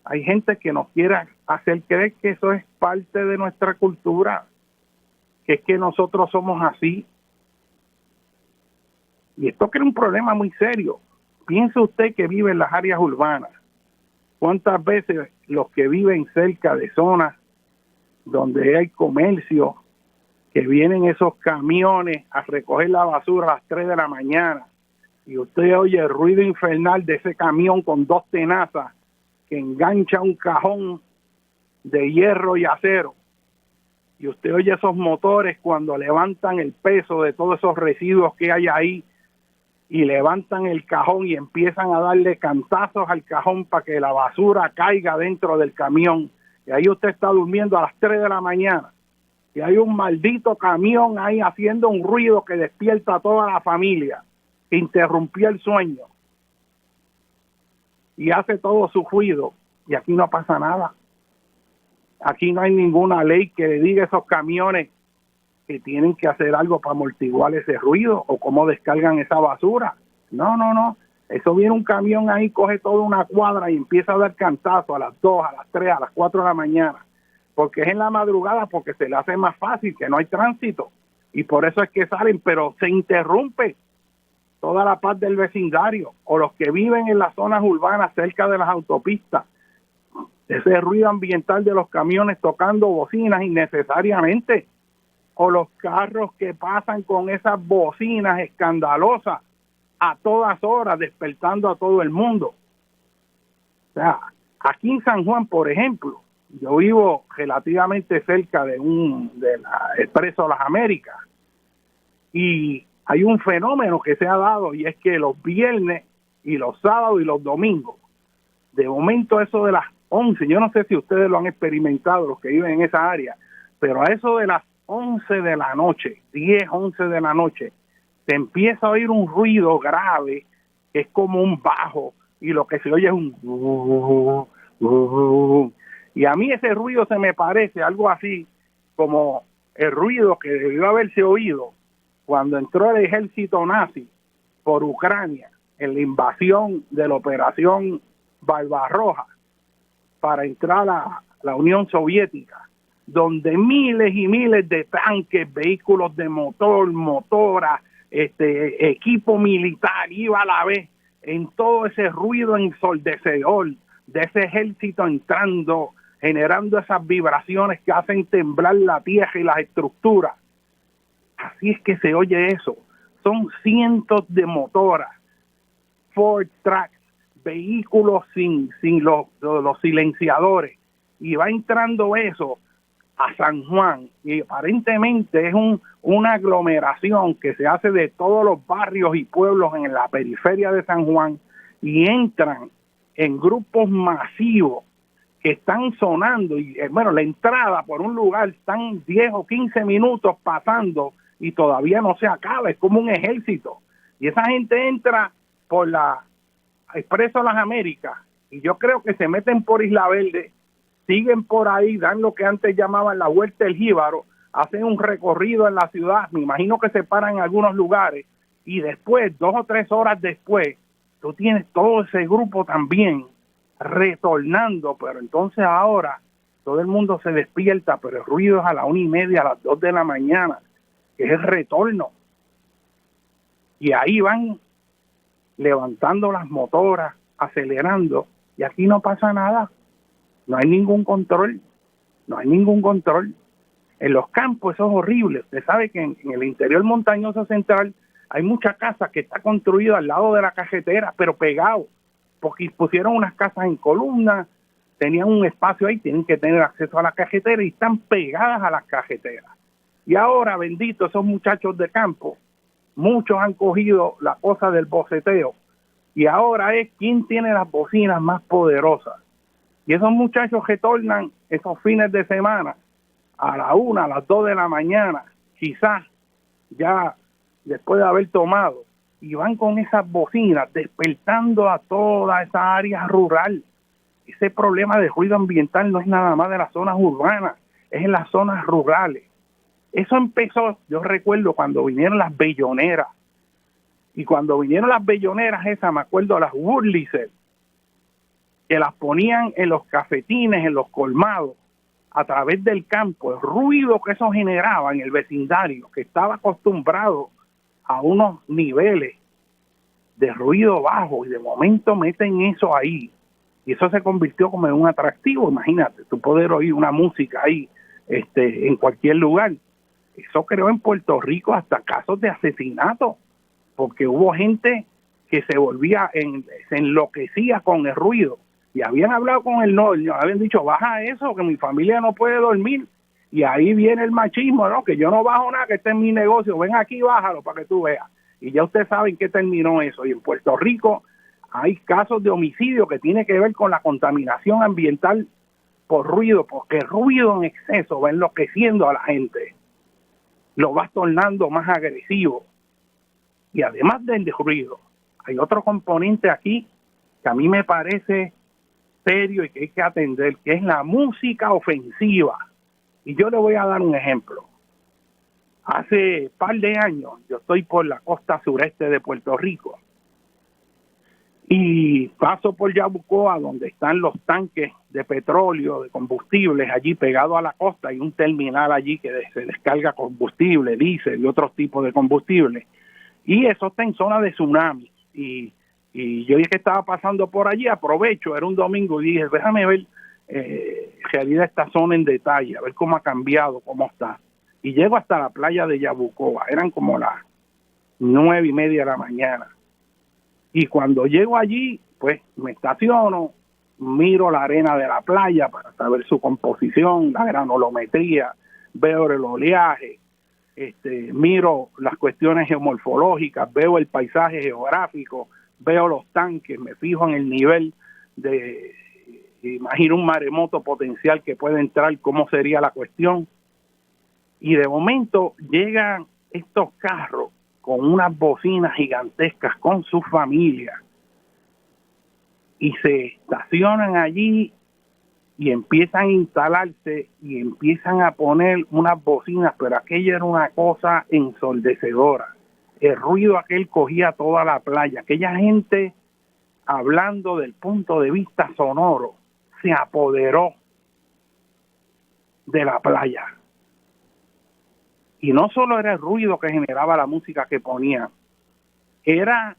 hay gente que nos quiere hacer creer que eso es parte de nuestra cultura, que es que nosotros somos así. Y esto crea un problema muy serio. Piense usted que vive en las áreas urbanas. ¿Cuántas veces los que viven cerca de zonas donde hay comercio, que vienen esos camiones a recoger la basura a las 3 de la mañana, y usted oye el ruido infernal de ese camión con 2 tenazas que engancha un cajón de hierro y acero, y usted oye esos motores cuando levantan el peso de todos esos residuos que hay ahí, y levantan el cajón y empiezan a darle cantazos al cajón para que la basura caiga dentro del camión, y ahí usted está durmiendo a las 3 de la mañana, y hay un maldito camión ahí haciendo un ruido que despierta a toda la familia, que interrumpió el sueño, y hace todo su ruido, y aquí no pasa nada. Aquí no hay ninguna ley que le diga a esos camiones que tienen que hacer algo para amortiguar ese ruido o cómo descargan esa basura. No. Eso viene un camión ahí, coge toda una cuadra y empieza a dar cantazo a las 2, a las 3, a las 4 de la mañana. Porque es en la madrugada, porque se le hace más fácil, que no hay tránsito. y por eso es que salen, pero se interrumpe toda la paz del vecindario, o los que viven en las zonas urbanas cerca de las autopistas, ese ruido ambiental de los camiones tocando bocinas innecesariamente, o los carros que pasan con esas bocinas escandalosas a todas horas, despertando a todo el mundo. O sea, aquí en San Juan, por ejemplo, yo vivo relativamente cerca de la Expreso Las Américas, y hay un fenómeno que se ha dado, y es que los viernes y los sábados y los domingos, de momento eso de las 11, yo no sé si ustedes lo han experimentado, los que viven en esa área, pero a eso de las 11 de la noche, 10, 11 de la noche, se empieza a oír un ruido grave, que es como un bajo, y lo que se oye es un... Y a mí ese ruido se me parece algo así como el ruido que debió haberse oído cuando entró el ejército nazi por Ucrania en la invasión de la operación Barbarroja para entrar a la Unión Soviética, donde miles y miles de tanques, vehículos de motor, motoras, equipo militar iba a la vez en todo ese ruido ensordecedor de ese ejército entrando, generando esas vibraciones que hacen temblar la tierra y las estructuras. Así es que se oye eso. Son cientos de motoras, Ford Tracks, vehículos sin los silenciadores, y va entrando eso a San Juan, y aparentemente es una aglomeración que se hace de todos los barrios y pueblos en la periferia de San Juan, y entran en grupos masivos que están sonando, y bueno, la entrada por un lugar están 10 o 15 minutos pasando y todavía no se acaba, es como un ejército, y esa gente entra por la Expreso Las Américas, y yo creo que se meten por Isla Verde, siguen por ahí, dan lo que antes llamaban la Vuelta del Jíbaro, hacen un recorrido en la ciudad, me imagino que se paran en algunos lugares, y después, 2 o 3 horas después, tú tienes todo ese grupo también retornando, pero entonces ahora todo el mundo se despierta, pero el ruido es a la 1:30, a las 2 de la mañana, que es el retorno, y ahí van levantando las motoras, acelerando, y aquí no pasa nada, no hay ningún control, no hay ningún control. En los campos eso es horrible. Usted sabe que en el interior montañoso central hay muchas casas que está construida al lado de la carretera, pero pegado, porque pusieron unas casas en columnas, tenían un espacio ahí, tienen que tener acceso a la carretera y están pegadas a las carreteras. Y ahora, bendito, esos muchachos de campo, muchos han cogido la cosa del boceteo, y ahora es quién tiene las bocinas más poderosas. Y esos muchachos retornan esos fines de semana a la 1, a las 2 de la mañana, quizás ya después de haber tomado, y van con esas bocinas despertando a toda esa área rural. Ese problema de ruido ambiental no es nada más de las zonas urbanas, es en las zonas rurales. Eso empezó, yo recuerdo cuando vinieron las belloneras, y cuando vinieron las belloneras esas, me acuerdo las Wurlitzer, que las ponían en los cafetines, en los colmados, a través del campo, el ruido que eso generaba en el vecindario, que estaba acostumbrado a unos niveles de ruido bajo, y de momento meten eso ahí, y eso se convirtió como en un atractivo. Imagínate, tú poder oír una música ahí en cualquier lugar. Eso creó en Puerto Rico hasta casos de asesinato, porque hubo gente que se enloquecía con el ruido, y habían hablado con el novio, habían dicho, baja eso, que mi familia no puede dormir, y ahí viene el machismo, ¿no? Que yo no bajo nada, que este es mi negocio, ven aquí, bájalo para que tú veas. Y ya usted sabe en qué terminó eso. Y en Puerto Rico hay casos de homicidio que tiene que ver con la contaminación ambiental por ruido, porque el ruido en exceso va enloqueciendo a la gente, lo va tornando más agresivo. Y además del ruido, hay otro componente aquí que a mí me parece serio y que hay que atender, que es la música ofensiva. Y yo le voy a dar un ejemplo. Hace par de años, yo estoy por la costa sureste de Puerto Rico, y paso por Yabucoa, donde están los tanques de petróleo, de combustibles, allí pegado a la costa, hay un terminal allí que se descarga combustible, diésel y otros tipos de combustible, y eso está en zona de tsunami, y yo dije que estaba pasando por allí, aprovecho, era un domingo, y dije, déjame ver realidad esta zona en detalle, a ver cómo ha cambiado, cómo está, y llego hasta la playa de Yabucoa, eran como las 9:30 de la mañana, y cuando llego allí, pues me estaciono, miro la arena de la playa para saber su composición, la granulometría, veo el oleaje, miro las cuestiones geomorfológicas, veo el paisaje geográfico, veo los tanques, me fijo en el nivel de, imagino un maremoto potencial que puede entrar, cómo sería la cuestión. Y de momento llegan estos carros con unas bocinas gigantescas con sus familias y se estacionan allí y empiezan a instalarse y empiezan a poner unas bocinas, pero aquello era una cosa ensordecedora. El ruido aquel cogía toda la playa. Aquella gente, hablando del punto de vista sonoro, se apoderó de la playa. Y no solo era el ruido que generaba la música que ponían, eran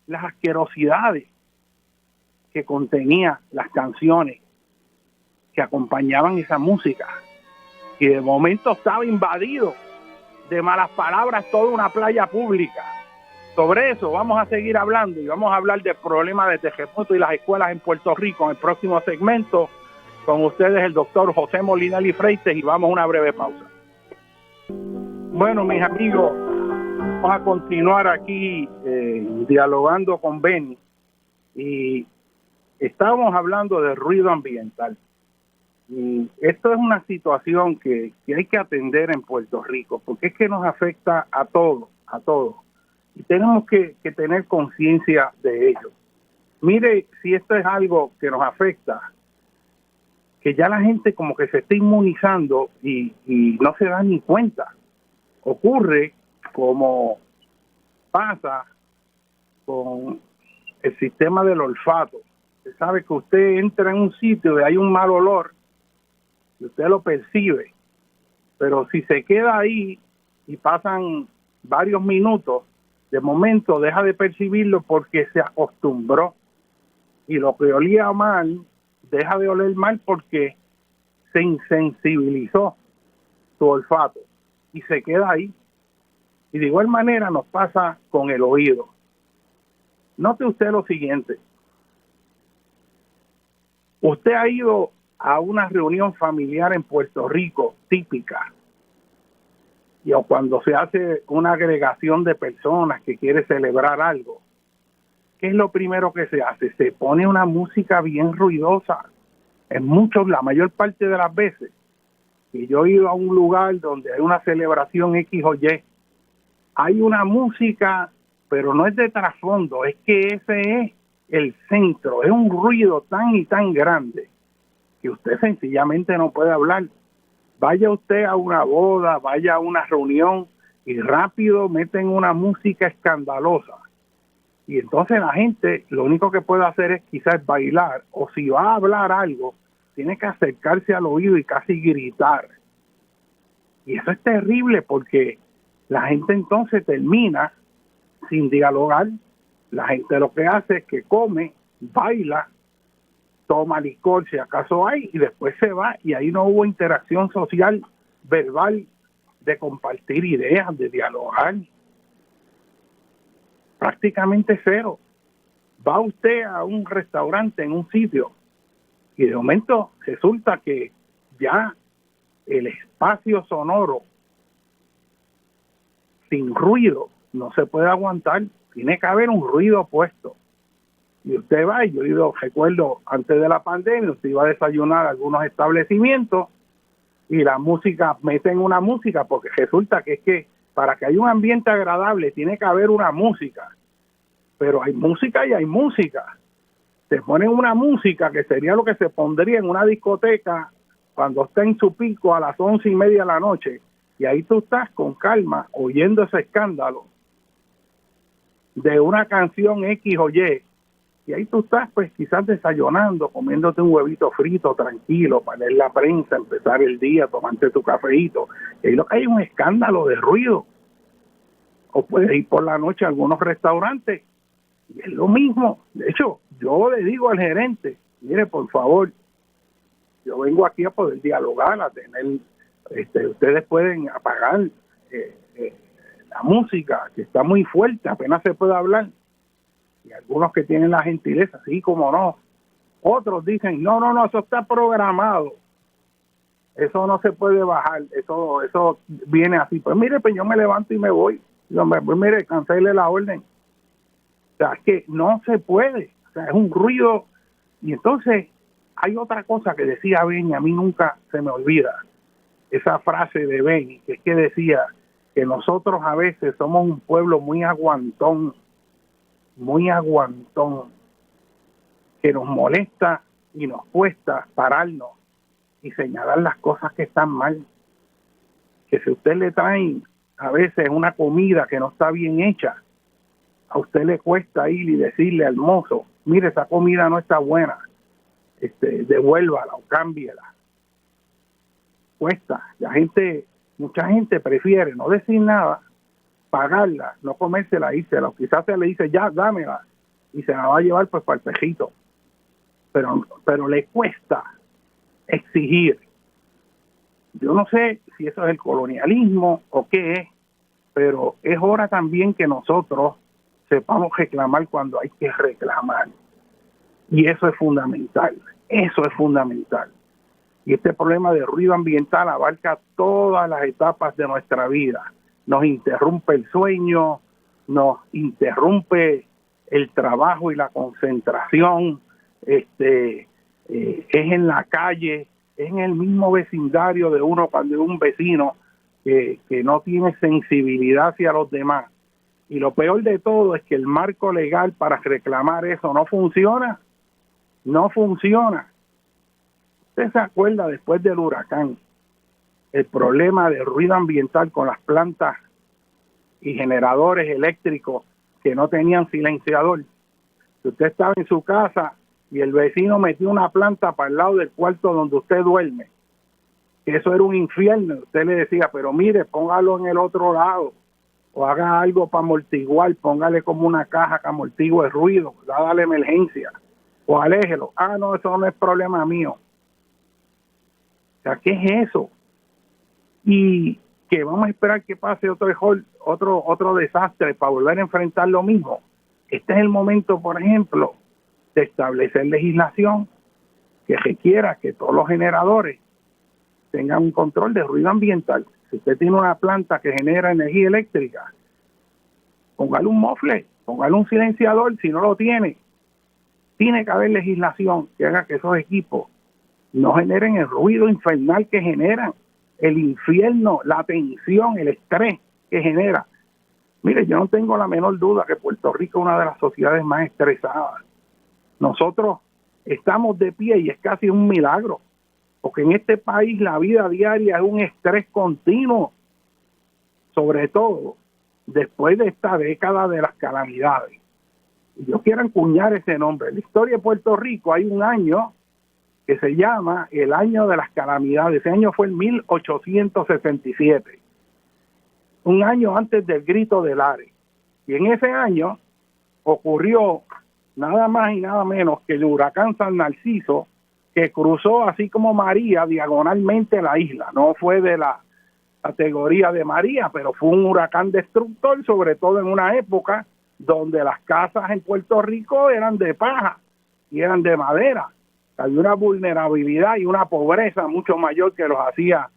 las asquerosidades que contenía las canciones que acompañaban esa música. Y de momento estaba invadido de malas palabras toda una playa pública. Sobre eso vamos a seguir hablando y vamos a hablar del problema de terremoto y las escuelas en Puerto Rico en el próximo segmento. Con ustedes el doctor José Molinelli Freites, y vamos a una breve pausa. Bueno, mis amigos, vamos a continuar aquí dialogando con Benny, y estábamos hablando de ruido ambiental. Y esto es una situación que hay que atender en Puerto Rico, porque es que nos afecta a todos, y tenemos que tener conciencia de ello. Mire, si esto es algo que nos afecta, que ya la gente como que se está inmunizando y no se da ni cuenta. Ocurre como pasa con el sistema del olfato. Usted sabe que usted entra en un sitio y hay un mal olor y usted lo percibe, pero si se queda ahí y pasan varios minutos, de momento deja de percibirlo porque se acostumbró, y lo que olía mal deja de oler mal porque se insensibilizó su olfato y se queda ahí. Y de igual manera nos pasa con el oído. Note usted lo siguiente: usted ha ido a una reunión familiar en Puerto Rico típica, y o cuando se hace una agregación de personas que quiere celebrar algo, ¿qué es lo primero que se hace? Se pone una música bien ruidosa. La mayor parte de las veces que yo he ido a un lugar donde hay una celebración X o Y, hay una música, pero no es de trasfondo, es que ese es el centro, es un ruido tan y tan grande que usted sencillamente no puede hablar. Vaya usted a una boda, vaya a una reunión y rápido meten una música escandalosa. Y entonces la gente lo único que puede hacer es quizás bailar, o si va a hablar algo, tiene que acercarse al oído y casi gritar. Y eso es terrible porque la gente entonces termina sin dialogar. La gente lo que hace es que come, baila, toma licor si acaso hay, y después se va, y ahí no hubo interacción social, verbal, de compartir ideas, de dialogar. Prácticamente cero. Va usted a un restaurante en un sitio y de momento resulta que ya el espacio sonoro sin ruido no se puede aguantar, tiene que haber un ruido puesto. Y usted va, y yo recuerdo antes de la pandemia, usted iba a desayunar a algunos establecimientos y la música, meten una música, porque resulta que es que para que haya un ambiente agradable tiene que haber una música, pero hay música y hay música. Te ponen una música que sería lo que se pondría en una discoteca cuando está en su pico a las 11:30 de la noche, y ahí tú estás con calma oyendo ese escándalo. de una canción X o Y, y ahí tú estás pues quizás desayunando, comiéndote un huevito frito tranquilo para leer la prensa, empezar el día, tomarte tu cafeíto, y ahí lo que hay es un escándalo de ruido. O puedes ir por la noche a algunos restaurantes y es lo mismo. De hecho, yo le digo al gerente, mire, por favor, yo vengo aquí a poder dialogar, a tener, ustedes pueden apagar la música, que está muy fuerte, apenas se puede hablar. Y algunos que tienen la gentileza, sí, como no. Otros dicen, no, eso está programado. Eso no se puede bajar, eso viene así. Pues mire, pues yo me levanto y me voy. Pues mire, cancele la orden. O sea, es que no se puede. O sea, es un ruido. Y entonces hay otra cosa que decía Beni, a mí nunca se me olvida. Esa frase de Beni, que es que decía que nosotros a veces somos un pueblo muy aguantón, que nos molesta y nos cuesta pararnos y señalar las cosas que están mal. Que si usted le traen a veces una comida que no está bien hecha, a usted le cuesta ir y decirle al mozo, mire, esa comida no está buena, devuélvala o cámbiela. Cuesta. Mucha gente prefiere no decir nada, pagarla, no comérsela, írsela, o quizás se le dice, ya, dámela, y se la va a llevar pues para el pejito. Pero le cuesta exigir. Yo no sé si eso es el colonialismo o qué es, pero es hora también que nosotros sepamos reclamar cuando hay que reclamar. Y eso es fundamental. Y este problema de ruido ambiental abarca todas las etapas de nuestra vida. Nos interrumpe el sueño, nos interrumpe el trabajo y la concentración, es en la calle, es en el mismo vecindario de uno cuando es un vecino que no tiene sensibilidad hacia los demás. Y lo peor de todo es que el marco legal para reclamar eso no funciona. Usted se acuerda después del huracán, el problema de ruido ambiental con las plantas y generadores eléctricos que no tenían silenciador. Si usted estaba en su casa y el vecino metió una planta para el lado del cuarto donde usted duerme, que eso era un infierno, usted le decía, pero mire, póngalo en el otro lado, o haga algo para amortiguar, póngale como una caja que amortigue el ruido, dada la emergencia, o aléjelo. No, eso no es problema mío. O sea, ¿qué es eso? Y que vamos a esperar que pase otro desastre para volver a enfrentar lo mismo. Este es el momento, por ejemplo, de establecer legislación que requiera que todos los generadores tengan un control de ruido ambiental. Si usted tiene una planta que genera energía eléctrica, póngale un mofle, póngale un silenciador. Si no lo tiene que haber legislación que haga que esos equipos no generen el ruido infernal que generan, el infierno, la tensión, el estrés que genera. Mire, yo no tengo la menor duda que Puerto Rico es una de las sociedades más estresadas. Nosotros estamos de pie y es casi un milagro, porque en este país la vida diaria es un estrés continuo, sobre todo después de esta década de las calamidades. Y yo quiero encuñar ese nombre. En la historia de Puerto Rico hay un año que se llama el año de las calamidades. Ese año fue el 1867, un año antes del grito de Lares. Y en ese año ocurrió nada más y nada menos que el huracán San Narciso, que cruzó así como María diagonalmente la isla. No fue de la categoría de María, pero fue un huracán destructor, sobre todo en una época donde las casas en Puerto Rico eran de paja y eran de madera. Había una vulnerabilidad y una pobreza mucho mayor que los hacía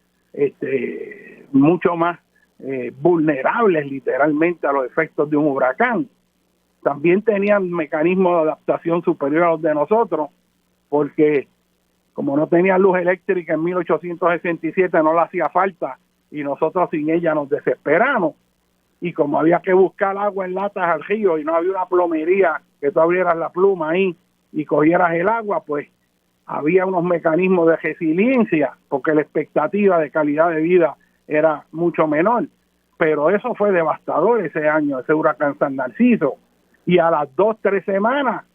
mucho más vulnerables literalmente a los efectos de un huracán. También tenían mecanismos de adaptación superior a los de nosotros, porque como no tenían luz eléctrica en 1867 no le hacía falta y nosotros sin ella nos desesperamos. Y como había que buscar agua en latas al río y no había una plomería que tú abrieras la pluma ahí y cogieras el agua, pues había unos mecanismos de resiliencia, porque la expectativa de calidad de vida era mucho menor. Pero eso fue devastador ese año, ese huracán San Narciso. Y a las 2-3 semanas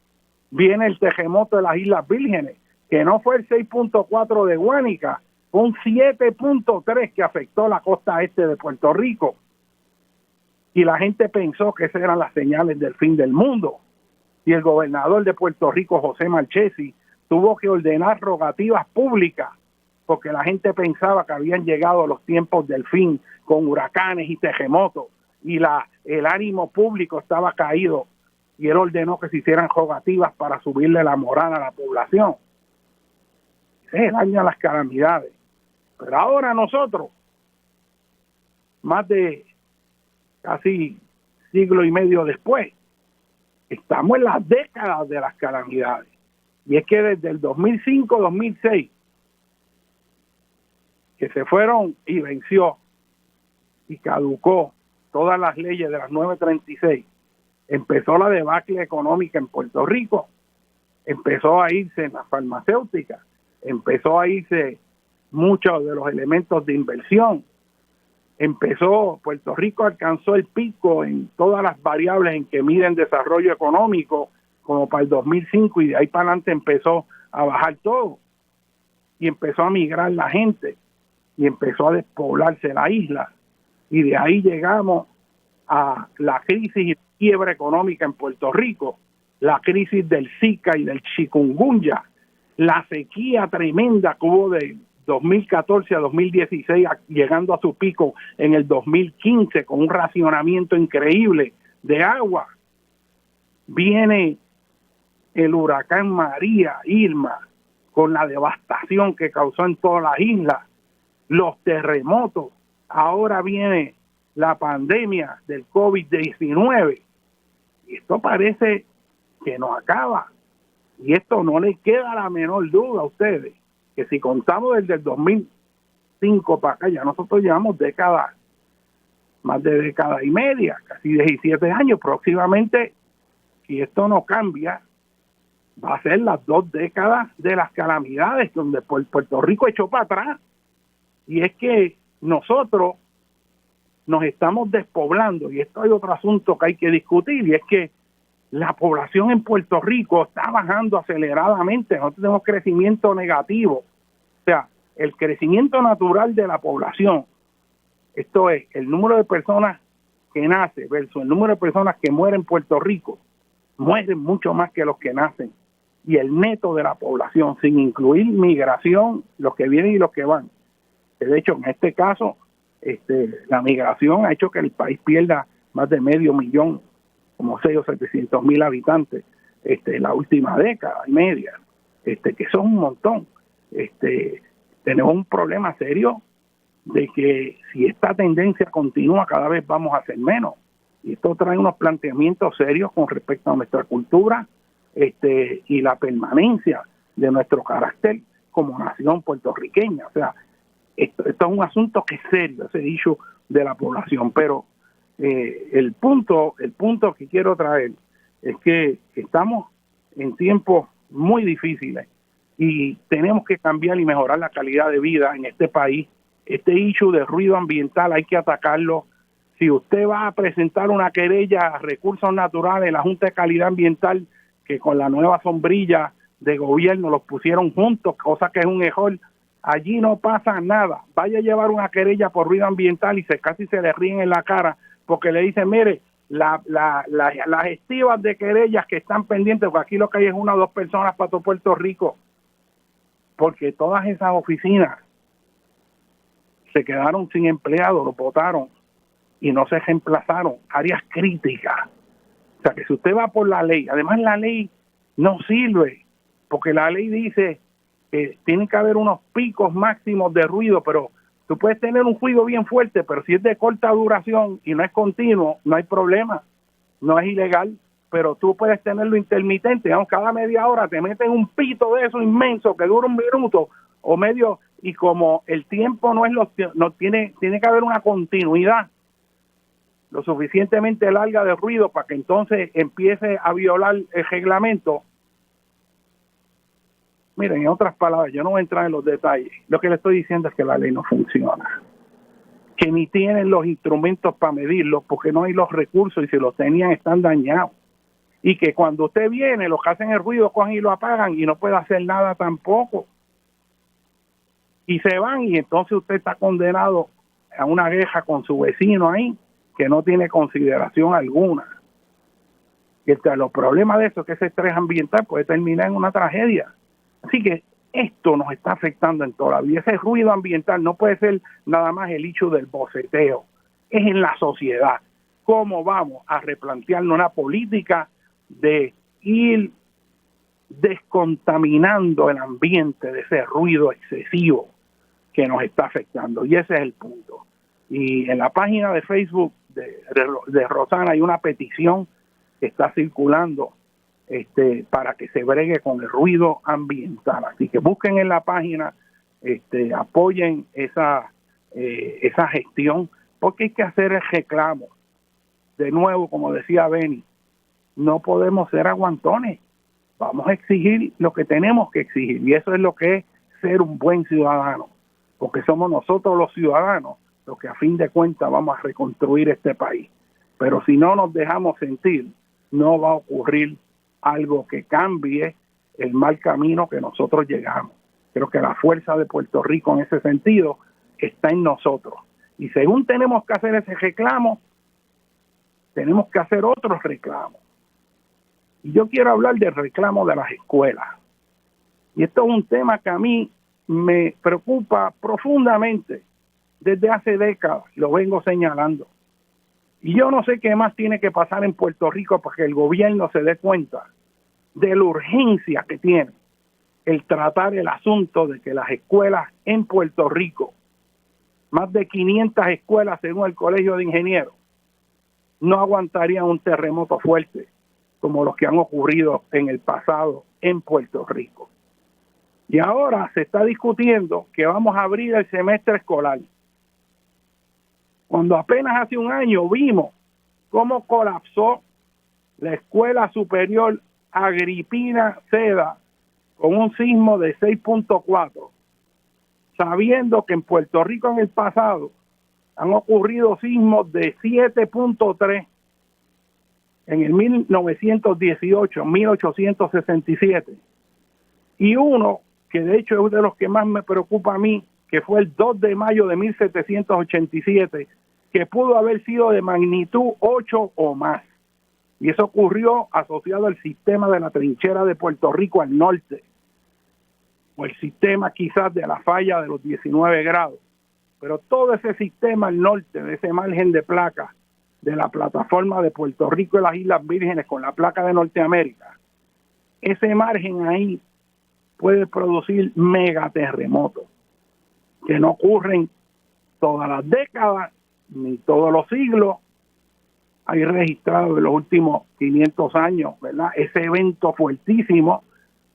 viene el terremoto de las Islas Vírgenes, que no fue el 6.4 de Guánica, fue un 7.3 que afectó la costa este de Puerto Rico. Y la gente pensó que esas eran las señales del fin del mundo. Y el gobernador de Puerto Rico, José Marchesi, tuvo que ordenar rogativas públicas porque la gente pensaba que habían llegado los tiempos del fin con huracanes y terremotos y el ánimo público estaba caído, y él ordenó que se hicieran rogativas para subirle la moral a la población. Ese es el año de las calamidades. Pero ahora nosotros, más de casi siglo y medio después, estamos en las décadas de las calamidades. Y es que desde el 2005-2006, que se fueron y venció y caducó todas las leyes de las 936, empezó la debacle económica en Puerto Rico, empezó a irse en las farmacéuticas, empezó a irse muchos de los elementos de inversión, Puerto Rico alcanzó el pico en todas las variables en que miden desarrollo económico, como para el 2005, y de ahí para adelante empezó a bajar todo, y empezó a migrar la gente, y empezó a despoblarse la isla, y de ahí llegamos a la crisis y quiebra económica en Puerto Rico, la crisis del Zika y del chikungunya, la sequía tremenda que hubo de 2014 a 2016, llegando a su pico en el 2015 con un racionamiento increíble de agua. Viene el huracán María, Irma, con la devastación que causó en todas las islas, los terremotos, ahora viene la pandemia del COVID-19, y esto parece que no acaba, y esto no le queda la menor duda a ustedes, que si contamos desde el 2005 para acá, ya nosotros llevamos décadas, más de década y media, casi 17 años, próximamente, si esto no cambia, va a ser las 2 décadas de las calamidades, donde Puerto Rico echó para atrás, y es que nosotros nos estamos despoblando, y esto hay otro asunto que hay que discutir, y es que la población en Puerto Rico está bajando aceleradamente, nosotros tenemos crecimiento negativo, o sea, el crecimiento natural de la población, esto es, el número de personas que nace versus el número de personas que mueren en Puerto Rico, mueren mucho más que los que nacen, y el neto de la población, sin incluir migración, los que vienen y los que van. De hecho, en este caso, la migración ha hecho que el país pierda más de 500,000, como 600,000 o 700,000 habitantes, la última década y media, que son un montón. Tenemos un problema serio de que si esta tendencia continúa, cada vez vamos a ser menos. Y esto trae unos planteamientos serios con respecto a nuestra cultura, y la permanencia de nuestro carácter como nación puertorriqueña. O sea, esto es un asunto que es serio, ese dicho de la población, pero el punto que quiero traer es que estamos en tiempos muy difíciles y tenemos que cambiar y mejorar la calidad de vida en este país. Este issue de ruido ambiental hay que atacarlo. Si usted va a presentar una querella a Recursos Naturales en la Junta de Calidad Ambiental, que con la nueva sombrilla de gobierno los pusieron juntos, cosa que es un error, allí no pasa nada. Vaya a llevar una querella por ruido ambiental y casi se le ríen en la cara porque le dicen, mire, las estivas de querellas que están pendientes, porque aquí lo que hay es 1 o 2 personas para todo Puerto Rico, porque todas esas oficinas se quedaron sin empleados, los botaron y no se reemplazaron, áreas críticas. O sea que si usted va por la ley, además la ley no sirve, porque la ley dice que tiene que haber unos picos máximos de ruido, pero tú puedes tener un ruido bien fuerte, pero si es de corta duración y no es continuo, no hay problema, no es ilegal, pero tú puedes tenerlo intermitente, digamos, cada media hora te meten un pito de eso inmenso que dura 1 minuto o medio, y como el tiempo no tiene que haber una continuidad lo suficientemente larga de ruido para que entonces empiece a violar el reglamento. Miren, en otras palabras, yo no voy a entrar en los detalles. Lo que le estoy diciendo es que la ley no funciona, que ni tienen los instrumentos para medirlo, porque no hay los recursos, y si los tenían están dañados. y que cuando usted viene, los que hacen el ruido cogen y lo apagan y no puede hacer nada tampoco. Y se van, y entonces usted está condenado a una guerra con su vecino ahí, que no tiene consideración alguna. Y los problemas de eso, que ese estrés ambiental puede terminar en una tragedia. Así que esto nos está afectando en toda la vida. Ese ruido ambiental no puede ser nada más el hecho del boceteo, es en la sociedad. ¿Cómo vamos a replantearnos una política de ir descontaminando el ambiente de ese ruido excesivo que nos está afectando? Y ese es el punto. Y en la página de Facebook de Rosana hay una petición que está circulando para que se bregue con el ruido ambiental. Así que busquen en la página, apoyen esa gestión, porque hay que hacer el reclamo. De nuevo, como decía Benny, no podemos ser aguantones. Vamos a exigir lo que tenemos que exigir, y eso es lo que es ser un buen ciudadano, porque somos nosotros los ciudadanos los que a fin de cuentas vamos a reconstruir este país. Pero si no nos dejamos sentir, no va a ocurrir algo que cambie el mal camino que nosotros llegamos. Creo que la fuerza de Puerto Rico en ese sentido está en nosotros. Y según tenemos que hacer ese reclamo, tenemos que hacer otros reclamos. Y yo quiero hablar del reclamo de las escuelas. Y esto es un tema que a mí me preocupa profundamente desde hace décadas, lo vengo señalando. Y yo no sé qué más tiene que pasar en Puerto Rico para que el gobierno se dé cuenta de la urgencia que tiene el tratar el asunto de que las escuelas en Puerto Rico, más de 500 escuelas según el Colegio de Ingenieros, no aguantarían un terremoto fuerte como los que han ocurrido en el pasado en Puerto Rico. Y ahora se está discutiendo que vamos a abrir el semestre escolar, cuando apenas hace un año vimos cómo colapsó la Escuela Superior Agripina Seda con un sismo de 6.4, sabiendo que en Puerto Rico en el pasado han ocurrido sismos de 7.3 en el 1918, 1867, y uno que de hecho es de los que más me preocupa a mí, que fue el 2 de mayo de 1787, que pudo haber sido de magnitud 8 o más. Y eso ocurrió asociado al sistema de la trinchera de Puerto Rico al norte, o el sistema quizás de la falla de los 19 grados. Pero todo ese sistema al norte, de ese margen de placa, de la plataforma de Puerto Rico y las Islas Vírgenes con la placa de Norteamérica, ese margen ahí puede producir megaterremotos que no ocurren todas las décadas ni todos los siglos. Hay registrado en los últimos 500 años, ¿verdad?, ese evento fuertísimo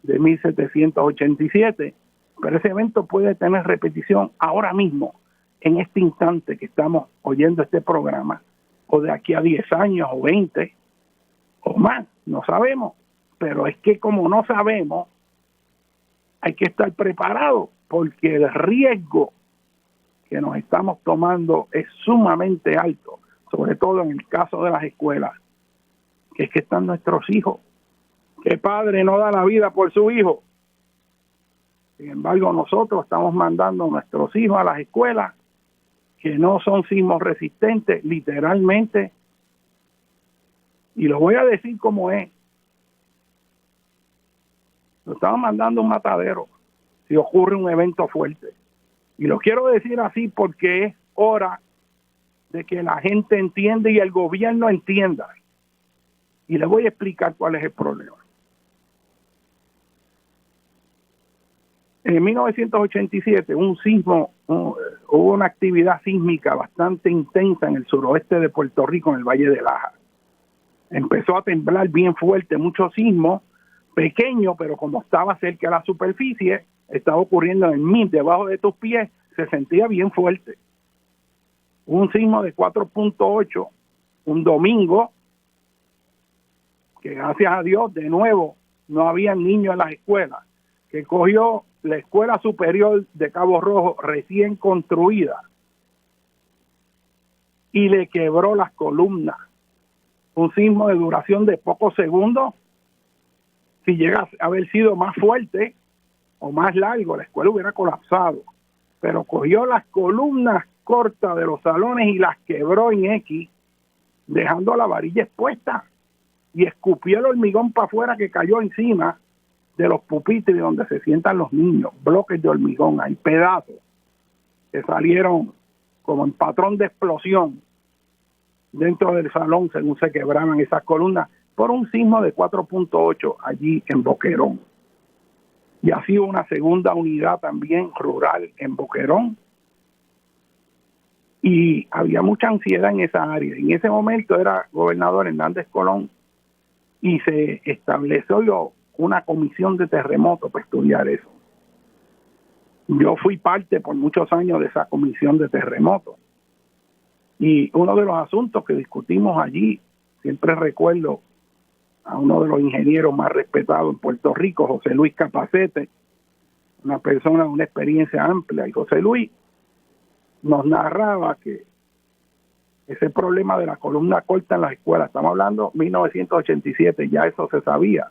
de 1787, pero ese evento puede tener repetición ahora mismo, en este instante que estamos oyendo este programa, o de aquí a 10 años o 20 o más, no sabemos. Pero es que como no sabemos, hay que estar preparados, porque el riesgo que nos estamos tomando es sumamente alto, sobre todo en el caso de las escuelas, que es que están nuestros hijos. ¿Qué padre no da la vida por su hijo? Sin embargo, nosotros estamos mandando a nuestros hijos a las escuelas que no son sismos resistentes, literalmente, y lo voy a decir como es. Lo estamos mandando a un matadero si ocurre un evento fuerte. Y lo quiero decir así porque es hora de que la gente entienda y el gobierno entienda. Y les voy a explicar cuál es el problema. En 1987, un sismo, hubo una actividad sísmica bastante intensa en el suroeste de Puerto Rico, en el Valle de Laja. Empezó a temblar bien fuerte, mucho sismo, pequeño, pero como estaba cerca de la superficie, estaba ocurriendo en el debajo de tus pies, se sentía bien fuerte. Un sismo de 4.8, un domingo, que gracias a Dios, de nuevo, no había niños en las escuelas, que cogió la Escuela Superior de Cabo Rojo recién construida y le quebró las columnas un sismo de duración de pocos segundos. Si llega a haber sido más fuerte o más largo, la escuela hubiera colapsado. Pero cogió las columnas cortas de los salones y las quebró en X, dejando la varilla expuesta, y escupió el hormigón para afuera que cayó encima de los pupitres donde se sientan los niños, bloques de hormigón, hay pedazos que salieron como en patrón de explosión dentro del salón según se quebraban esas columnas por un sismo de 4.8 allí en Boquerón. Y así una segunda unidad también rural en Boquerón. Y había mucha ansiedad en esa área. En ese momento era gobernador Hernández Colón y se estableció una comisión de terremotos para estudiar eso. Yo fui parte por muchos años de esa comisión de terremotos. Y uno de los asuntos que discutimos allí, siempre recuerdo a uno de los ingenieros más respetados en Puerto Rico, José Luis Capacete, una persona de una experiencia amplia. Y José Luis nos narraba que ese problema de la columna corta en las escuelas, estamos hablando de 1987, ya eso se sabía,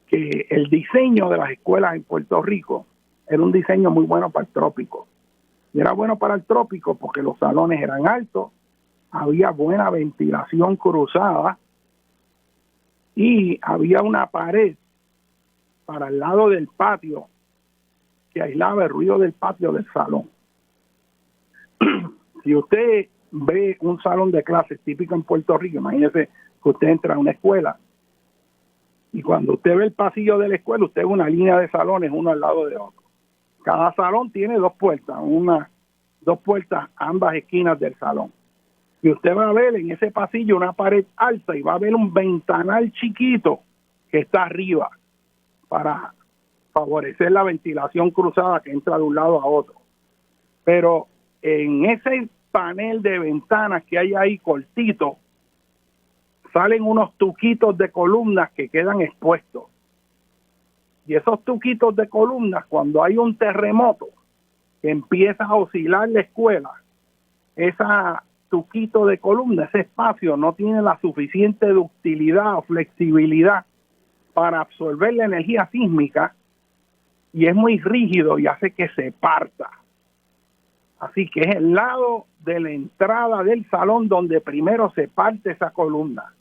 que el diseño de las escuelas en Puerto Rico era un diseño muy bueno para el trópico. Y era bueno para el trópico porque los salones eran altos, había buena ventilación cruzada y había una pared para el lado del patio que aislaba el ruido del patio del salón. Si usted ve un salón de clases típico en Puerto Rico, imagínese que usted entra a una escuela y cuando usted ve el pasillo de la escuela, usted ve una línea de salones uno al lado de otro. Cada salón tiene dos puertas a ambas esquinas del salón. Y usted va a ver en ese pasillo una pared alta y va a ver un ventanal chiquito que está arriba para favorecer la ventilación cruzada que entra de un lado a otro. Pero en ese panel de ventanas que hay ahí cortito, salen unos tuquitos de columnas que quedan expuestos. Y esos tuquitos de columnas, cuando hay un terremoto que empieza a oscilar la escuela, esa tuquito de columna, ese espacio no tiene la suficiente ductilidad o flexibilidad para absorber la energía sísmica y es muy rígido y hace que se parta. Así que es el lado de la entrada del salón donde primero se parte esa columna.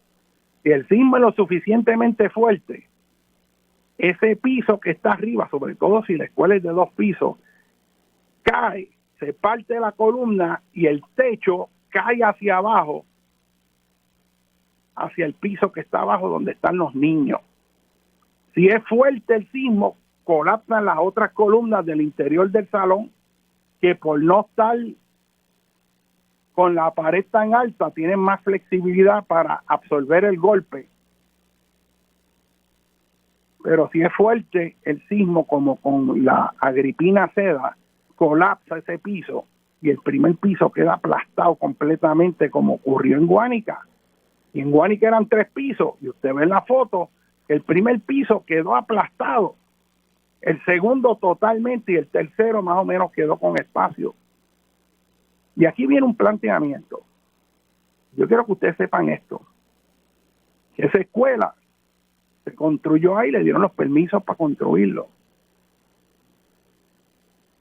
Si el sismo es lo suficientemente fuerte, ese piso que está arriba, sobre todo si la escuela es de 2 pisos, cae, se parte la columna y el techo cae hacia abajo, hacia el piso que está abajo donde están los niños. Si es fuerte el sismo, colapsan las otras columnas del interior del salón, que por no estar con la pared tan alta, tienen más flexibilidad para absorber el golpe. Pero si es fuerte el sismo, como con la Agripina Seda, colapsa ese piso y el primer piso queda aplastado completamente, como ocurrió en Guánica. Y en Guánica eran 3 pisos, y usted ve en la foto, el primer piso quedó aplastado, el segundo totalmente, y el tercero más o menos quedó con espacio. Y aquí viene un planteamiento. Yo quiero que ustedes sepan esto, que esa escuela se construyó ahí, le dieron los permisos para construirlo.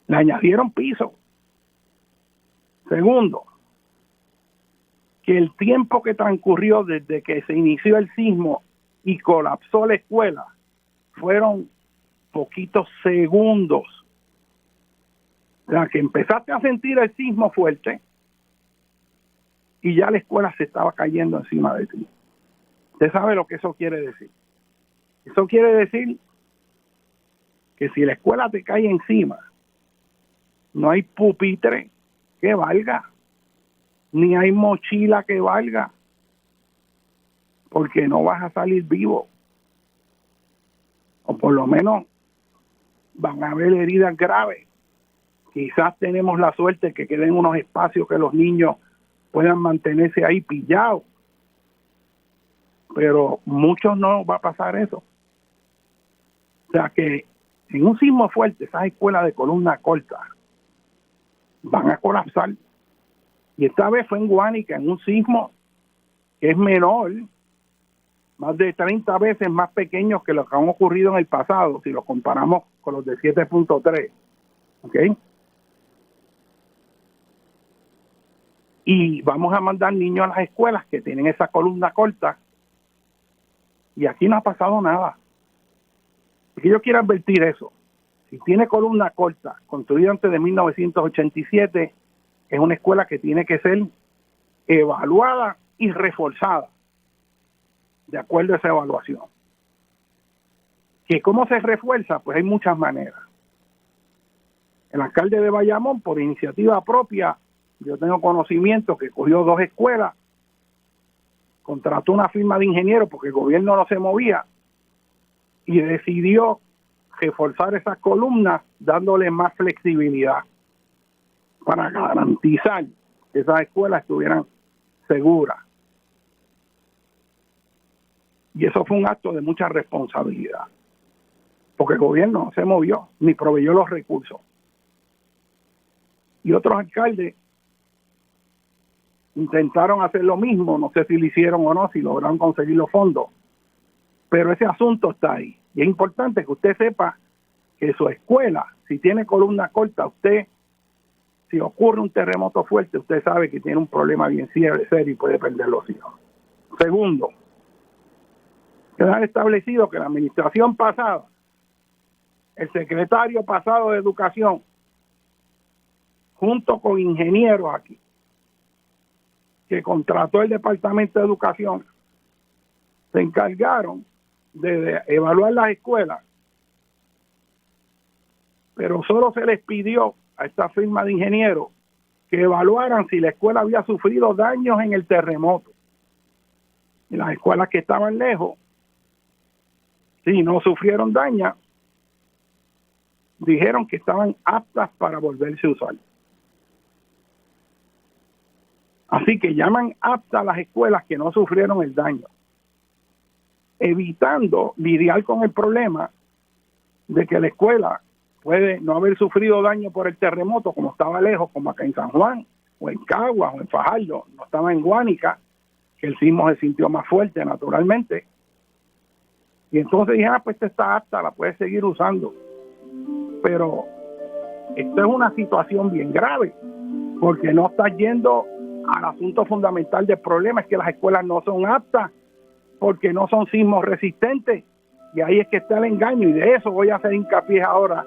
Le añadieron piso. Segundo, que el tiempo que transcurrió desde que se inició el sismo y colapsó la escuela fueron poquitos segundos. O sea, que empezaste a sentir el sismo fuerte y ya la escuela se estaba cayendo encima de ti. Usted sabe lo que eso quiere decir. Eso quiere decir que si la escuela te cae encima, no hay pupitre que valga, ni hay mochila que valga, porque no vas a salir vivo. O por lo menos van a haber heridas graves. Quizás tenemos la suerte que queden unos espacios que los niños puedan mantenerse ahí pillados, pero muchos no va a pasar eso. O sea que en un sismo fuerte, esas escuelas de columna corta van a colapsar. Y esta vez fue en Guánica, en un sismo que es menor, más de 30 veces más pequeños que los que han ocurrido en el pasado, si los comparamos con los de 7.3. ¿Ok? Y vamos a mandar niños a las escuelas que tienen esa columna corta, y aquí no ha pasado nada. Porque yo quiero advertir eso. Si tiene columna corta, construida antes de 1987, es una escuela que tiene que ser evaluada y reforzada de acuerdo a esa evaluación. ¿Que cómo se refuerza? Pues hay muchas maneras. El alcalde de Bayamón, por iniciativa propia, yo tengo conocimiento que cogió 2 escuelas, contrató una firma de ingenieros porque el gobierno no se movía y decidió reforzar esas columnas dándole más flexibilidad para garantizar que esas escuelas estuvieran seguras. Y eso fue un acto de mucha responsabilidad, porque el gobierno no se movió ni proveyó los recursos. Y otros alcaldes intentaron hacer lo mismo, no sé si lo hicieron o no, si lograron conseguir los fondos, pero ese asunto está ahí. Y es importante que usted sepa que su escuela, si tiene columna corta, usted, si ocurre un terremoto fuerte, usted sabe que tiene un problema bien serio y puede perder los hijos. Segundo, queda establecido que la administración pasada, el secretario pasado de Educación, junto con ingenieros aquí, que contrató el Departamento de Educación, se encargaron de evaluar las escuelas, pero solo se les pidió a esta firma de ingenieros que evaluaran si la escuela había sufrido daños en el terremoto. Y las escuelas que estaban lejos, si no sufrieron daño, dijeron que estaban aptas para volverse a usar. Así que llaman aptas las escuelas que no sufrieron el daño, evitando lidiar con el problema de que la escuela puede no haber sufrido daño por el terremoto, como estaba lejos, como acá en San Juan, o en Caguas, o en Fajardo, no estaba en Guánica, que el sismo se sintió más fuerte naturalmente. Y entonces dije, pues esta está apta, la puede seguir usando. Pero esto es una situación bien grave, porque no está yendo al asunto fundamental del problema, es que las escuelas no son aptas, porque no son sismos resistentes, y ahí es que está el engaño, y de eso voy a hacer hincapié ahora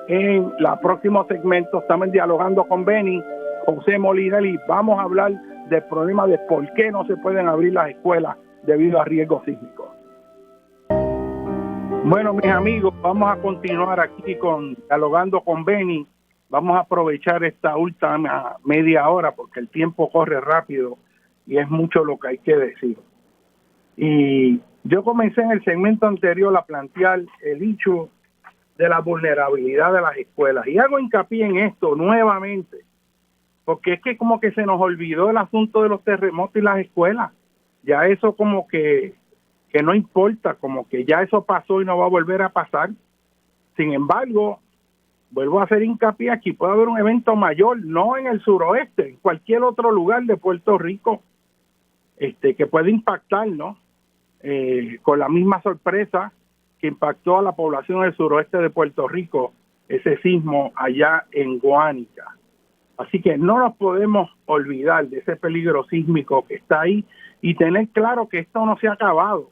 en el próximo segmento. Estamos dialogando con Benny, José Molinelli, vamos a hablar del problema de por qué no se pueden abrir las escuelas debido a riesgos sísmicos. Bueno, mis amigos, vamos a continuar aquí dialogando con Benny. Vamos a aprovechar esta última media hora porque el tiempo corre rápido y es mucho lo que hay que decir. Y yo comencé en el segmento anterior a plantear el hecho de la vulnerabilidad de las escuelas. Y hago hincapié en esto nuevamente, porque es que como que se nos olvidó el asunto de los terremotos y las escuelas. Ya eso como que no importa, como que ya eso pasó y no va a volver a pasar. Sin embargo, vuelvo a hacer hincapié aquí, puede haber un evento mayor, no en el suroeste, en cualquier otro lugar de Puerto Rico, que puede impactar, ¿no? Con la misma sorpresa que impactó a la población del suroeste de Puerto Rico, ese sismo allá en Guánica. Así que no nos podemos olvidar de ese peligro sísmico que está ahí y tener claro que esto no se ha acabado.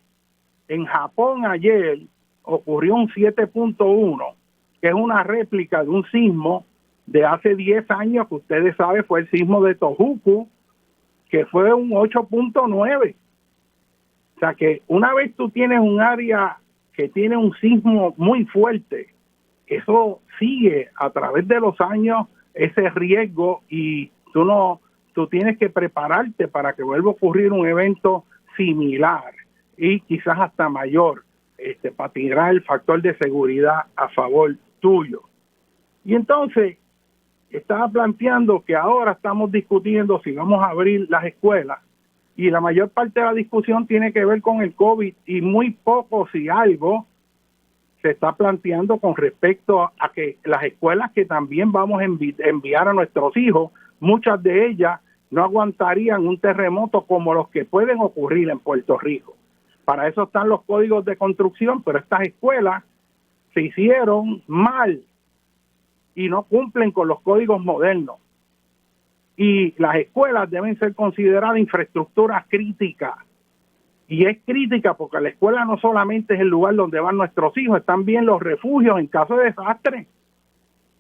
En Japón ayer ocurrió un 7.1, que es una réplica de un sismo de hace 10 años, que ustedes saben fue el sismo de Tohoku, que fue un 8.9. O sea que una vez tú tienes un área que tiene un sismo muy fuerte, eso sigue a través de los años ese riesgo y tú tienes que prepararte para que vuelva a ocurrir un evento similar y quizás hasta mayor, para tirar el factor de seguridad a favor tuyo. Y entonces estaba planteando que ahora estamos discutiendo si vamos a abrir las escuelas y la mayor parte de la discusión tiene que ver con el COVID y muy poco, si algo, se está planteando con respecto a que las escuelas que también vamos a enviar a nuestros hijos, muchas de ellas no aguantarían un terremoto como los que pueden ocurrir en Puerto Rico. Para eso están los códigos de construcción, pero estas escuelas se hicieron mal y no cumplen con los códigos modernos. Y las escuelas deben ser consideradas infraestructura crítica. Y es crítica porque la escuela no solamente es el lugar donde van nuestros hijos, están bien los refugios en caso de desastre.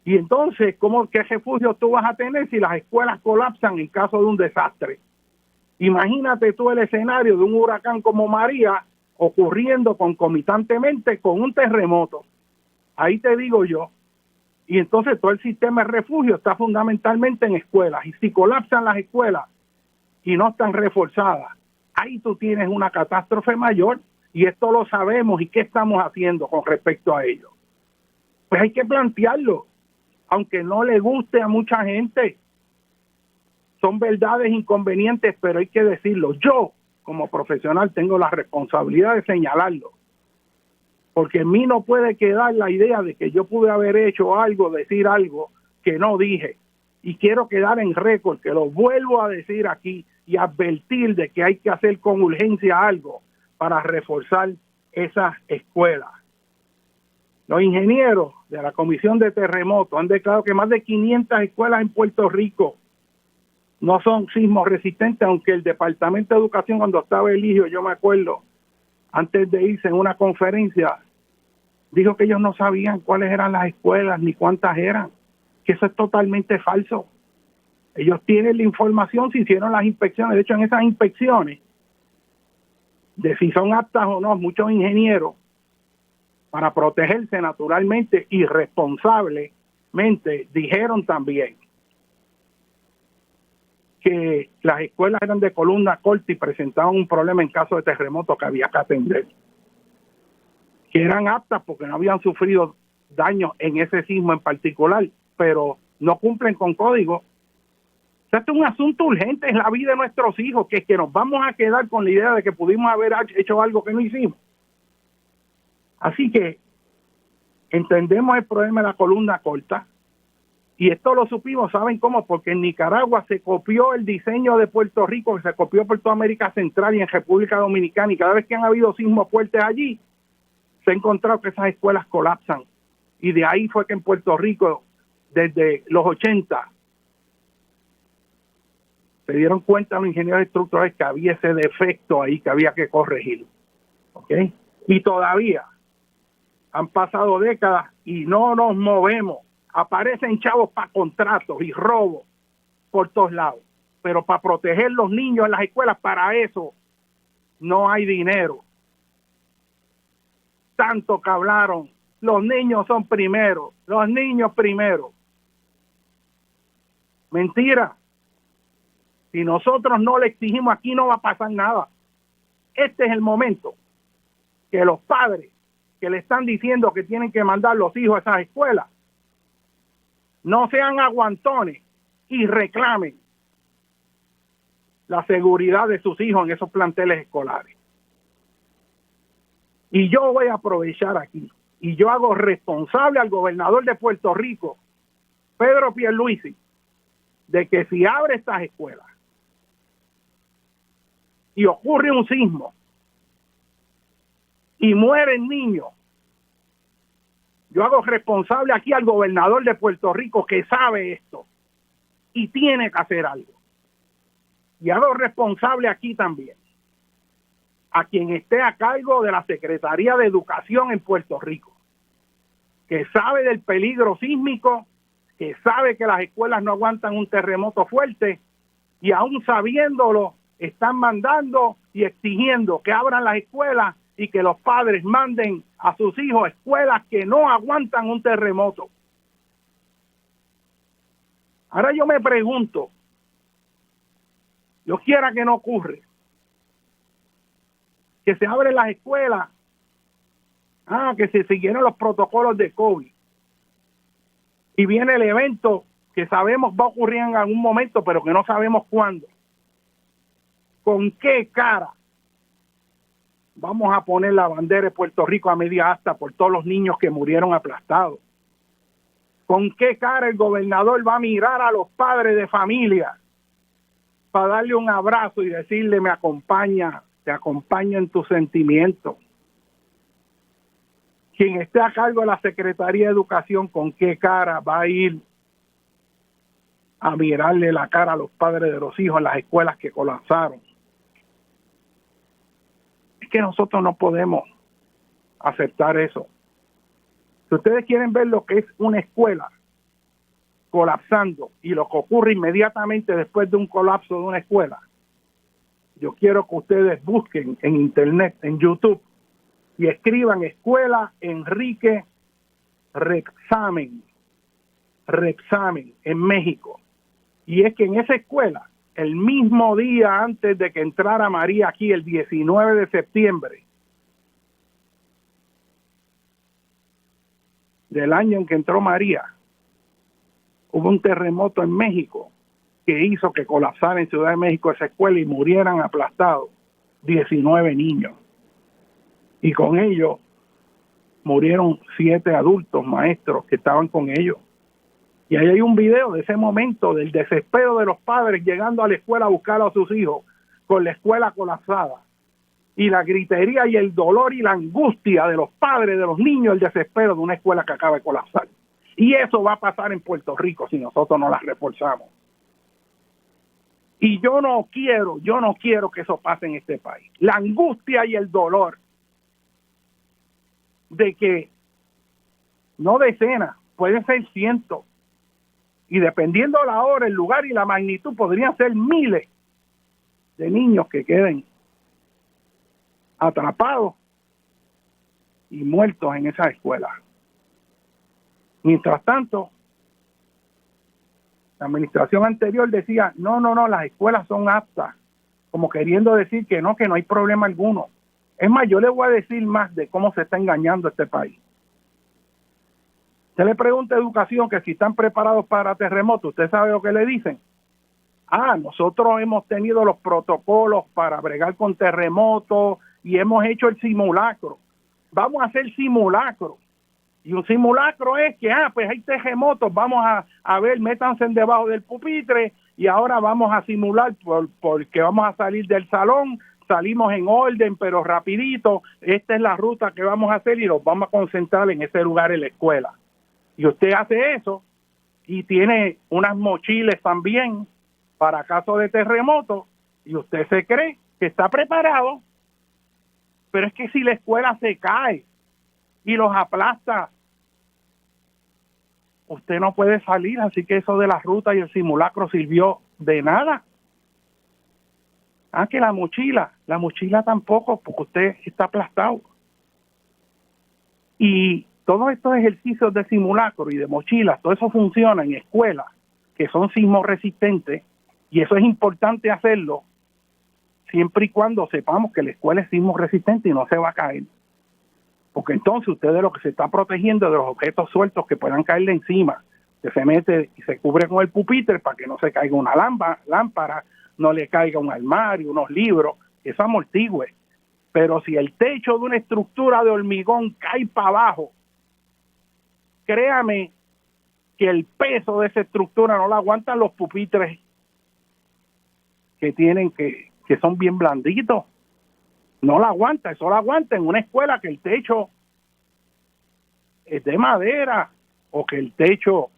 Y entonces, ¿qué refugio tú vas a tener si las escuelas colapsan en caso de un desastre? Imagínate tú el escenario de un huracán como María ocurriendo concomitantemente con un terremoto. Ahí te digo yo. Y entonces todo el sistema de refugio está fundamentalmente en escuelas. Y si colapsan las escuelas y no están reforzadas, ahí tú tienes una catástrofe mayor. Y esto lo sabemos. ¿Y qué estamos haciendo con respecto a ello? Pues hay que plantearlo, aunque no le guste a mucha gente. Son verdades inconvenientes, pero hay que decirlo. Yo, como profesional, tengo la responsabilidad de señalarlo. Porque en mí no puede quedar la idea de que yo pude haber hecho algo, decir algo que no dije. Y quiero quedar en récord, que lo vuelvo a decir aquí y advertir de que hay que hacer con urgencia algo para reforzar esas escuelas. Los ingenieros de la Comisión de Terremotos han declarado que más de 500 escuelas en Puerto Rico no son sismo resistentes, aunque el Departamento de Educación, cuando estaba Eligio, yo me acuerdo, antes de irse en una conferencia, dijo que ellos no sabían cuáles eran las escuelas ni cuántas eran, que eso es totalmente falso. Ellos tienen la información, se hicieron las inspecciones. De hecho, en esas inspecciones, de si son aptas o no, muchos ingenieros, para protegerse naturalmente y responsablemente, dijeron también que las escuelas eran de columna corta y presentaban un problema en caso de terremoto que había que atender. Que eran aptas porque no habían sufrido daños en ese sismo en particular, pero no cumplen con código. O sea, esto es un asunto urgente, es la vida de nuestros hijos, que es que nos vamos a quedar con la idea de que pudimos haber hecho algo que no hicimos. Así que entendemos el problema de la columna corta, y esto lo supimos, ¿saben cómo? Porque en Nicaragua se copió el diseño de Puerto Rico, que se copió por toda América Central y en República Dominicana, y cada vez que han habido sismos fuertes allí, se ha encontrado que esas escuelas colapsan. Y de ahí fue que en Puerto Rico, desde los 80, se dieron cuenta los ingenieros estructurales que había ese defecto ahí que había que corregir. ¿Ok? Y todavía han pasado décadas y no nos movemos. Aparecen chavos para contratos y robos por todos lados. Pero para proteger los niños en las escuelas, para eso no hay dinero. Tanto que hablaron, los niños son primero, los niños primero. Mentira. Si nosotros no le exigimos, aquí no va a pasar nada. Este es el momento que los padres que le están diciendo que tienen que mandar los hijos a esas escuelas no sean aguantones y reclamen la seguridad de sus hijos en esos planteles escolares. Y yo voy a aprovechar aquí, y yo hago responsable al gobernador de Puerto Rico, Pedro Pierluisi, de que si abre estas escuelas y ocurre un sismo y mueren niños, yo hago responsable aquí al gobernador de Puerto Rico que sabe esto y tiene que hacer algo. Y hago responsable aquí también a quien esté a cargo de la Secretaría de Educación en Puerto Rico, que sabe del peligro sísmico, que sabe que las escuelas no aguantan un terremoto fuerte, y aún sabiéndolo, están mandando y exigiendo que abran las escuelas y que los padres manden a sus hijos a escuelas que no aguantan un terremoto. Ahora yo me pregunto, Dios quiera que no ocurre, que se abren las escuelas, que se siguieron los protocolos de COVID, y viene el evento que sabemos va a ocurrir en algún momento, pero que no sabemos cuándo. ¿Con qué cara vamos a poner la bandera de Puerto Rico a media asta por todos los niños que murieron aplastados? ¿Con qué cara el gobernador va a mirar a los padres de familia para darle un abrazo y decirle me acompaña, te acompaño en tus sentimientos. Quien esté a cargo de la Secretaría de Educación, ¿con qué cara va a ir a mirarle la cara a los padres de los hijos en las escuelas que colapsaron? Es que nosotros no podemos aceptar eso. Si ustedes quieren ver lo que es una escuela colapsando y lo que ocurre inmediatamente después de un colapso de una escuela, yo quiero que ustedes busquen en internet, en YouTube, y escriban Escuela Enrique Rebsamen en México. Y es que en esa escuela, el mismo día antes de que entrara María aquí, el 19 de septiembre del año en que entró María, hubo un terremoto en México que hizo que colapsara en Ciudad de México esa escuela y murieran aplastados 19 niños. Y con ellos murieron 7 adultos maestros que estaban con ellos. Y ahí hay un video de ese momento del desespero de los padres llegando a la escuela a buscar a sus hijos con la escuela colapsada. Y la gritería y el dolor y la angustia de los padres, de los niños, el desespero de una escuela que acaba de colapsar. Y eso va a pasar en Puerto Rico si nosotros no las reforzamos. Y yo no quiero que eso pase en este país. La angustia y el dolor de que no decenas, pueden ser cientos, y dependiendo la hora, el lugar y la magnitud, podrían ser miles de niños que queden atrapados y muertos en esa escuela. Mientras tanto, la administración anterior decía, no, las escuelas son aptas, como queriendo decir que no hay problema alguno. Es más, yo le voy a decir más de cómo se está engañando este país. Usted le pregunta a Educación que si están preparados para terremotos, ¿usted sabe lo que le dicen? Nosotros hemos tenido los protocolos para bregar con terremotos y hemos hecho el simulacro. Vamos a hacer simulacro. Y un simulacro es que, pues hay terremotos, vamos a ver, métanse debajo del pupitre y ahora vamos a simular porque vamos a salir del salón, salimos en orden, pero rapidito, esta es la ruta que vamos a hacer y los vamos a concentrar en ese lugar en la escuela. Y usted hace eso y tiene unas mochilas también para caso de terremoto y usted se cree que está preparado, pero es que si la escuela se cae y los aplasta, usted no puede salir, así que eso de la ruta y el simulacro sirvió de nada. Que la mochila tampoco, porque usted está aplastado. Y todos estos ejercicios de simulacro y de mochilas, todo eso funciona en escuelas que son sismo resistentes, y eso es importante hacerlo siempre y cuando sepamos que la escuela es sismo resistente y no se va a caer. Porque entonces usted de lo que se está protegiendo de los objetos sueltos que puedan caerle encima, que se mete y se cubre con el pupitre para que no se caiga una lámpara, no le caiga un armario, unos libros, eso amortigüe. Pero si el techo de una estructura de hormigón cae para abajo, créame que el peso de esa estructura no la aguantan los pupitres que tienen que son bien blanditos. No la aguanta, eso la aguanta en una escuela que el techo es de madera o que el techo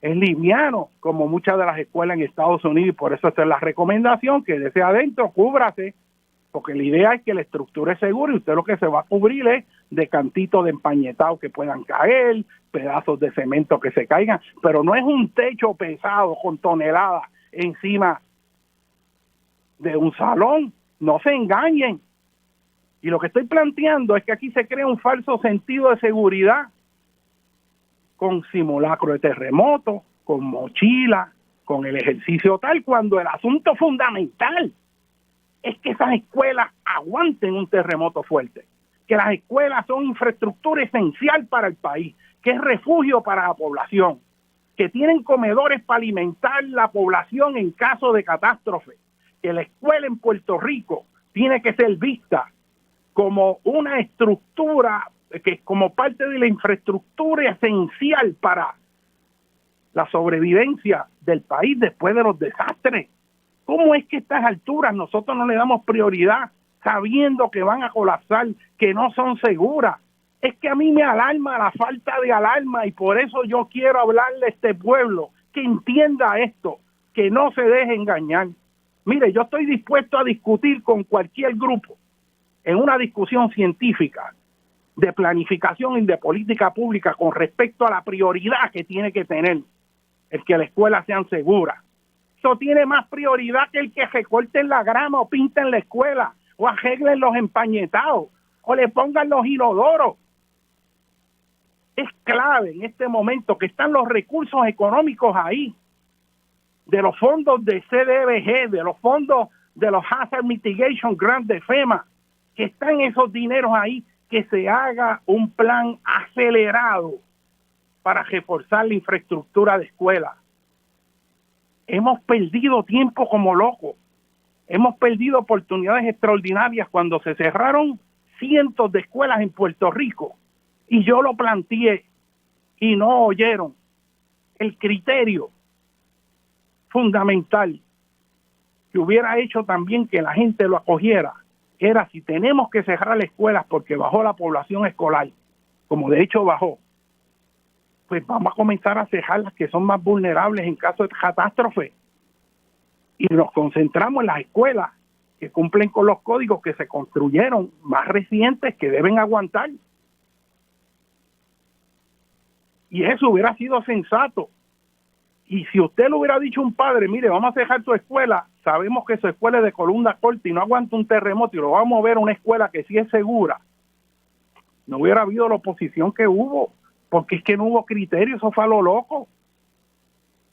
es liviano, como muchas de las escuelas en Estados Unidos, y por eso esta es la recomendación, que desde adentro cúbrase, porque la idea es que la estructura es segura y usted lo que se va a cubrir es de cantitos de empañetado que puedan caer, pedazos de cemento que se caigan, pero no es un techo pesado con toneladas encima de un salón, no se engañen. Y lo que estoy planteando es que aquí se crea un falso sentido de seguridad con simulacro de terremoto, con mochila, con el ejercicio tal, cuando el asunto fundamental es que esas escuelas aguanten un terremoto fuerte, que las escuelas son infraestructura esencial para el país, que es refugio para la población, que tienen comedores para alimentar la población en caso de catástrofe, que la escuela en Puerto Rico tiene que ser vista como una estructura, que como parte de la infraestructura esencial para la sobrevivencia del país después de los desastres, ¿Cómo es que a estas alturas nosotros no le damos prioridad sabiendo que van a colapsar, que no son seguras? Es que a mí me alarma la falta de alarma y por eso yo quiero hablarle a este pueblo que entienda esto, que no se deje engañar. Mire, yo estoy dispuesto a discutir con cualquier grupo en una discusión científica de planificación y de política pública con respecto a la prioridad que tiene que tener el que las escuelas sean seguras. Eso tiene más prioridad que el que recorten la grama o pinten la escuela o arreglen los empañetados o le pongan los inodoros. Es clave en este momento que están los recursos económicos ahí, de los fondos de CDBG, de los fondos de los Hazard Mitigation Grant de FEMA, que están esos dineros ahí, que se haga un plan acelerado para reforzar la infraestructura de escuelas. Hemos perdido tiempo como locos. Hemos perdido oportunidades extraordinarias cuando se cerraron cientos de escuelas en Puerto Rico. Y yo lo planteé y no oyeron. El criterio fundamental que hubiera hecho también que la gente lo acogiera era si tenemos que cerrar las escuelas porque bajó la población escolar, como de hecho bajó, pues vamos a comenzar a cerrar las que son más vulnerables en caso de catástrofe. Y nos concentramos en las escuelas que cumplen con los códigos que se construyeron más recientes que deben aguantar. Y eso hubiera sido sensato. Y si usted le hubiera dicho a un padre, mire, vamos a cerrar su escuela, sabemos que su escuela es de columna corta y no aguanta un terremoto y lo vamos a mover a una escuela que sí es segura, no hubiera habido la oposición que hubo, porque es que no hubo criterio, eso fue a lo loco.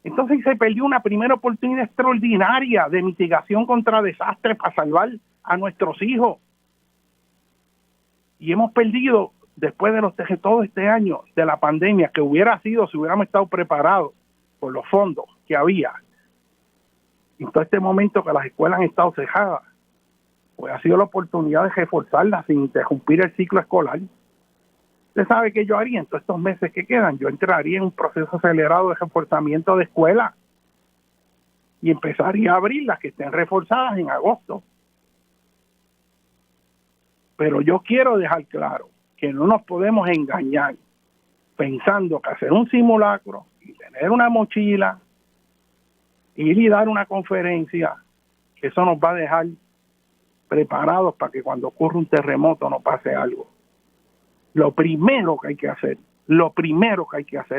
Entonces se perdió una primera oportunidad extraordinaria de mitigación contra desastres para salvar a nuestros hijos. Y hemos perdido, después de todo este año de la pandemia, que hubiera sido si hubiéramos estado preparados por los fondos que había, en todo este momento que las escuelas han estado cejadas, pues ha sido la oportunidad de reforzarlas sin interrumpir el ciclo escolar. Usted sabe que yo haría en todos estos meses que quedan, yo entraría en un proceso acelerado de reforzamiento de escuelas y empezaría a abrir las que estén reforzadas en agosto. Pero yo quiero dejar claro que no nos podemos engañar pensando que hacer un simulacro y tener una mochila, ir y dar una conferencia, que eso nos va a dejar preparados para que cuando ocurra un terremoto no pase algo. Lo primero que hay que hacer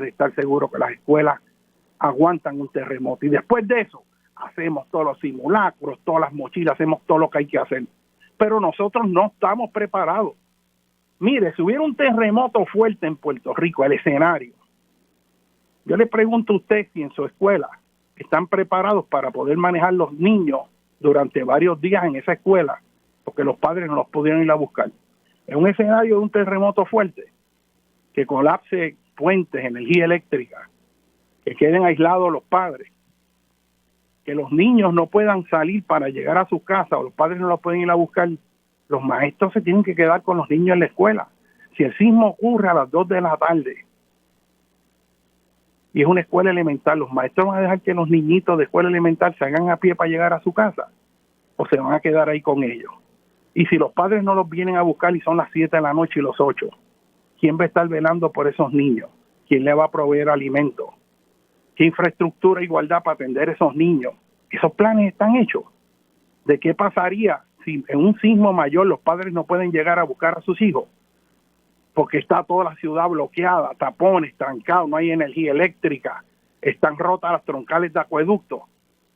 es estar seguro que las escuelas aguantan un terremoto. Y después de eso, hacemos todos los simulacros, todas las mochilas, hacemos todo lo que hay que hacer. Pero nosotros no estamos preparados. Mire, si hubiera un terremoto fuerte en Puerto Rico, el escenario, yo le pregunto a usted si en su escuela están preparados para poder manejar los niños durante varios días en esa escuela, porque los padres no los pudieron ir a buscar. En un escenario de un terremoto fuerte, que colapse puentes, energía eléctrica, que queden aislados los padres, que los niños no puedan salir para llegar a su casa o los padres no los pueden ir a buscar, los maestros se tienen que quedar con los niños en la escuela. Si el sismo ocurre a las 2 de la tarde y es una escuela elemental, ¿los maestros van a dejar que los niñitos de escuela elemental se hagan a pie para llegar a su casa? ¿O se van a quedar ahí con ellos? Y si los padres no los vienen a buscar y son las 7 de la noche y los 8, ¿quién va a estar velando por esos niños? ¿Quién le va a proveer alimento? ¿Qué infraestructura e igualdad para atender a esos niños? Esos planes están hechos. ¿De qué pasaría si en un sismo mayor los padres no pueden llegar a buscar a sus hijos? Porque está toda la ciudad bloqueada, tapones, trancados, no hay energía eléctrica, están rotas las troncales de acueductos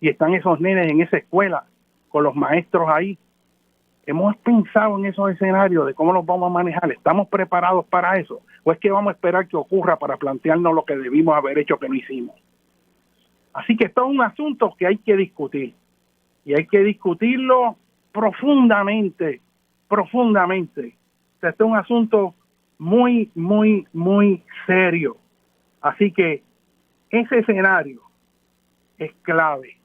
y están esos nenes en esa escuela con los maestros ahí. ¿Hemos pensado en esos escenarios de cómo los vamos a manejar? ¿Estamos preparados para eso? ¿O es que vamos a esperar que ocurra para plantearnos lo que debimos haber hecho que no hicimos? Así que esto es un asunto que hay que discutir. Y hay que discutirlo profundamente. Este es un asunto muy, muy, muy serio. Así que ese escenario es clave.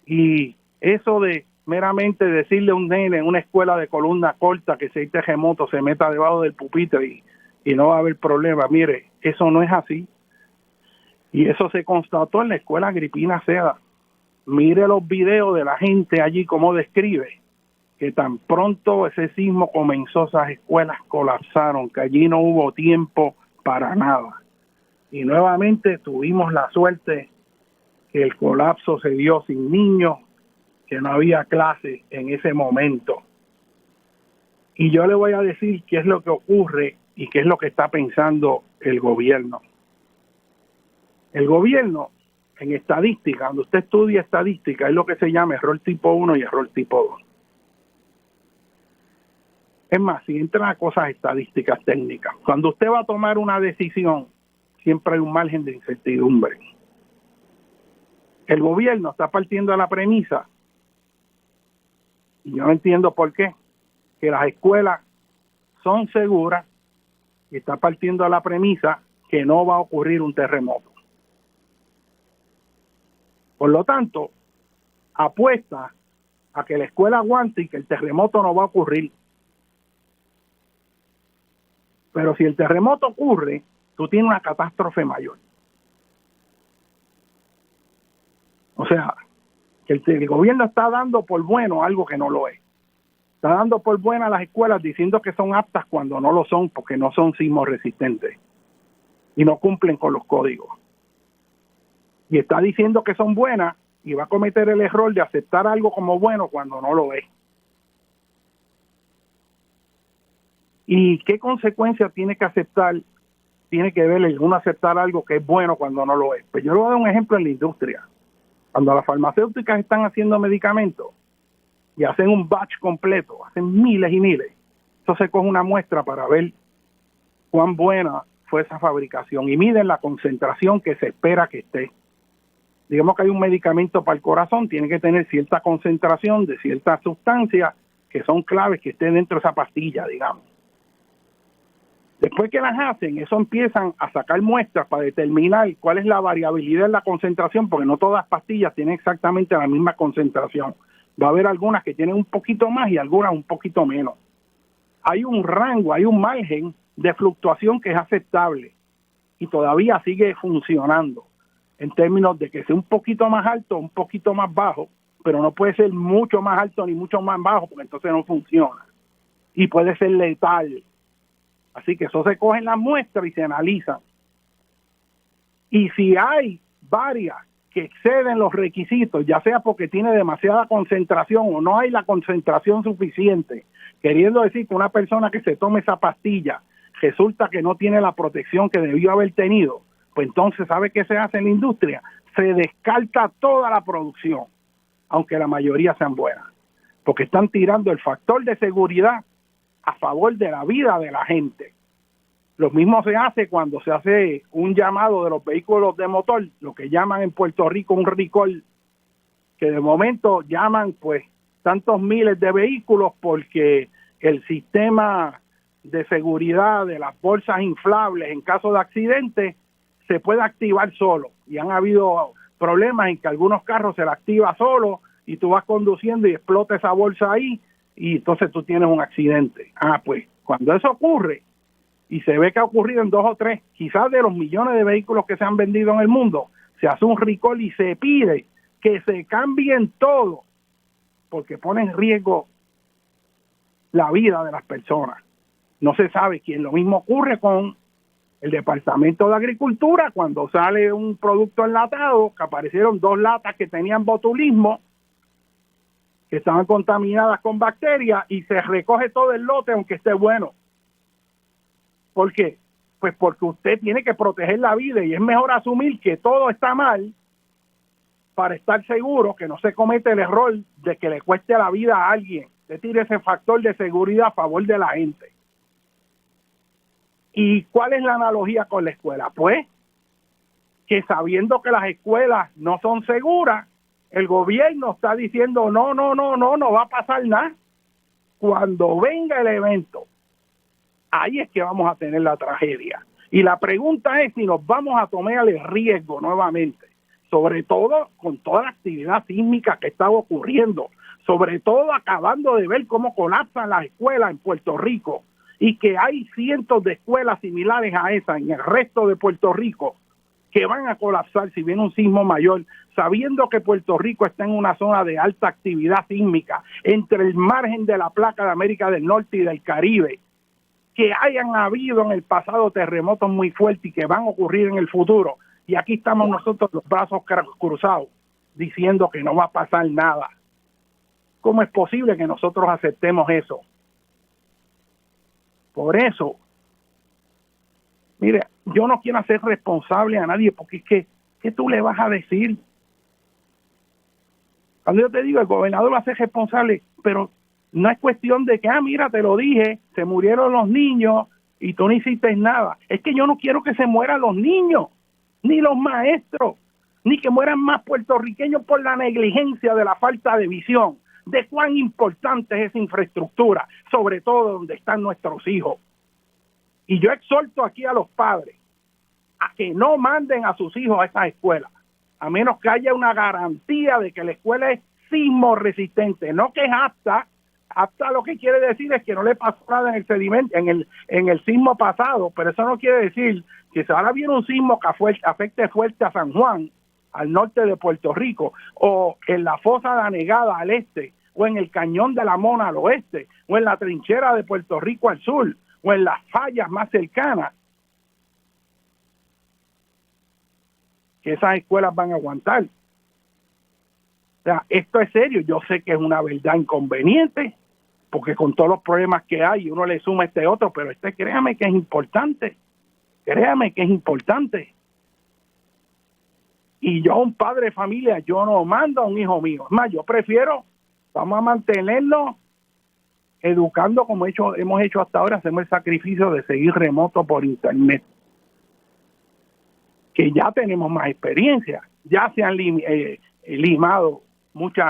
Y eso de meramente decirle a un nene en una escuela de columna corta que si hay terremoto se meta debajo del pupitre y no va a haber problema. Mire, eso no es así. Y eso se constató en la escuela Agripina Seda. mire los videos de la gente allí cómo describe que tan pronto ese sismo comenzó, esas escuelas colapsaron, que allí no hubo tiempo para nada. Y nuevamente tuvimos la suerte que el colapso se dio sin niños, que no había clase en ese momento. Y yo le voy a decir qué es lo que ocurre y qué es lo que está pensando el gobierno. El gobierno, en estadística, cuando usted estudia estadística, es lo que se llama error tipo 1 y error tipo 2. Es más, si entran a cosas estadísticas técnicas, cuando usted va a tomar una decisión, siempre hay un margen de incertidumbre. El gobierno está partiendo de la premisa, y yo no entiendo por qué, que las escuelas son seguras y está partiendo de la premisa que no va a ocurrir un terremoto. Por lo tanto, apuesta a que la escuela aguante y que el terremoto no va a ocurrir. Pero si el terremoto ocurre, tú tienes una catástrofe mayor. O sea, que el gobierno está dando por bueno algo que no lo es. Está dando por buena a las escuelas diciendo que son aptas cuando no lo son, porque no son sismos resistentes y no cumplen con los códigos. Y está diciendo que son buenas y va a cometer el error de aceptar algo como bueno cuando no lo es. ¿Y qué consecuencias tiene que aceptar? Tiene que ver el uno aceptar algo que es bueno cuando no lo es. Pues yo le voy a dar un ejemplo en la industria. Cuando las farmacéuticas están haciendo medicamentos y hacen un batch completo, hacen miles y miles, eso se coge una muestra para ver cuán buena fue esa fabricación y miden la concentración que se espera que esté. Digamos que hay un medicamento para el corazón, tiene que tener cierta concentración de ciertas sustancias que son claves que estén dentro de esa pastilla, digamos. Después que las hacen, eso empiezan a sacar muestras para determinar cuál es la variabilidad en la concentración, porque no todas las pastillas tienen exactamente la misma concentración. Va a haber algunas que tienen un poquito más y algunas un poquito menos. Hay un rango, hay un margen de fluctuación que es aceptable y todavía sigue funcionando en términos de que sea un poquito más alto, un poquito más bajo, pero no puede ser mucho más alto ni mucho más bajo, porque entonces no funciona. Y puede ser letal. Así que eso se cogen las muestras y se analizan. Y si hay varias que exceden los requisitos, ya sea porque tiene demasiada concentración o no hay la concentración suficiente, queriendo decir que una persona que se tome esa pastilla resulta que no tiene la protección que debió haber tenido, pues entonces, ¿sabe qué se hace en la industria? Se descarta toda la producción, aunque la mayoría sean buenas, porque están tirando el factor de seguridad a favor de la vida de la gente. Lo mismo se hace cuando se hace un llamado de los vehículos de motor, lo que llaman en Puerto Rico un recall, que de momento llaman pues tantos miles de vehículos porque el sistema de seguridad de las bolsas inflables en caso de accidente se puede activar solo. Y han habido problemas en que algunos carros se la activa solo y tú vas conduciendo y explota esa bolsa ahí y entonces tú tienes un accidente. Pues cuando eso ocurre y se ve que ha ocurrido en 2 o 3, quizás de los millones de vehículos que se han vendido en el mundo, se hace un recall y se pide que se cambien todo porque pone en riesgo la vida de las personas. No se sabe quién. Lo mismo ocurre con el Departamento de Agricultura cuando sale un producto enlatado, que aparecieron 2 latas que tenían botulismo, que estaban contaminadas con bacterias y se recoge todo el lote aunque esté bueno. ¿Por qué? Pues porque usted tiene que proteger la vida y es mejor asumir que todo está mal para estar seguro que no se comete el error de que le cueste la vida a alguien. Usted tire ese factor de seguridad a favor de la gente. ¿Y cuál es la analogía con la escuela? Pues que sabiendo que las escuelas no son seguras, el gobierno está diciendo no va a pasar nada. Cuando venga el evento, ahí es que vamos a tener la tragedia. Y la pregunta es si nos vamos a tomar el riesgo nuevamente, sobre todo con toda la actividad sísmica que está ocurriendo, sobre todo acabando de ver cómo colapsan las escuelas en Puerto Rico y que hay cientos de escuelas similares a esa en el resto de Puerto Rico que van a colapsar si viene un sismo mayor, sabiendo que Puerto Rico está en una zona de alta actividad sísmica, entre el margen de la placa de América del Norte y del Caribe, que hayan habido en el pasado terremotos muy fuertes y que van a ocurrir en el futuro. Y aquí estamos nosotros los brazos cruzados, diciendo que no va a pasar nada. ¿Cómo es posible que nosotros aceptemos eso? Por eso, mire, yo no quiero hacer responsable a nadie, porque es que, ¿qué tú le vas a decir? Cuando yo te digo, el gobernador va a ser responsable, pero no es cuestión de que, mira, te lo dije, se murieron los niños y tú no hiciste nada. Es que yo no quiero que se mueran los niños, ni los maestros, ni que mueran más puertorriqueños por la negligencia de la falta de visión de cuán importante es esa infraestructura, sobre todo donde están nuestros hijos. Y yo exhorto aquí a los padres a que no manden a sus hijos a esas escuelas, a menos que haya una garantía de que la escuela es sismo resistente, no que es apta. Apta lo que quiere decir es que no le pasó nada en el sedimento, en el sismo pasado, pero eso no quiere decir que si ahora viene un sismo que afecte fuerte a San Juan, al norte de Puerto Rico, o en la fosa de Anegada al este, o en el cañón de la Mona al oeste, o en la trinchera de Puerto Rico al sur, o en las fallas más cercanas, que esas escuelas van a aguantar. O sea, esto es serio. Yo sé que es una verdad inconveniente, porque con todos los problemas que hay, uno le suma este otro, pero créame que es importante. Créame que es importante. Y yo, un padre de familia, yo no mando a un hijo mío. Es más, yo prefiero, vamos a mantenernos educando como hemos hecho hasta ahora, hacemos el sacrificio de seguir remoto por internet. Que ya tenemos más experiencia, ya se han limado muchos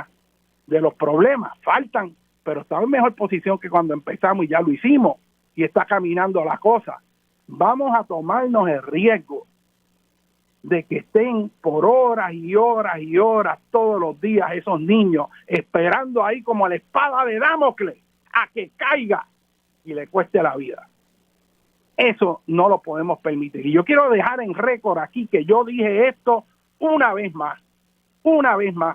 de los problemas, faltan, pero estamos en mejor posición que cuando empezamos y ya lo hicimos y está caminando la cosa. Vamos a tomarnos el riesgo de que estén por horas y horas y horas todos los días esos niños esperando ahí como la espada de Damocles a que caiga y le cueste la vida. Eso no lo podemos permitir. Y yo quiero dejar en récord aquí que yo dije esto una vez más,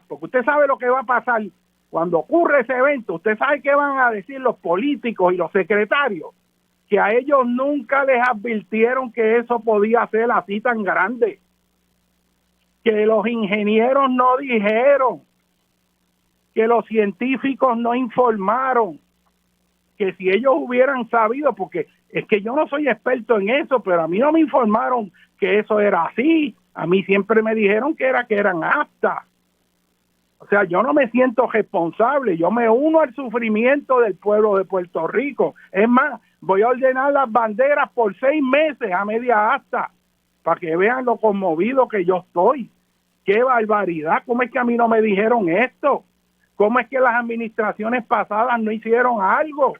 porque usted sabe lo que va a pasar cuando ocurre ese evento. Usted sabe qué van a decir los políticos y los secretarios, que a ellos nunca les advirtieron que eso podía ser así tan grande, que los ingenieros no dijeron, que los científicos no informaron, que si ellos hubieran sabido, porque es que yo no soy experto en eso, pero a mí no me informaron que eso era así. A mí siempre me dijeron que eran aptas. O sea, yo no me siento responsable, yo me uno al sufrimiento del pueblo de Puerto Rico. Es más, voy a ordenar las banderas por 6 meses a media asta, para que vean lo conmovido que yo estoy. ¡Qué barbaridad! ¿Cómo es que a mí no me dijeron esto? ¿Cómo es que las administraciones pasadas no hicieron algo?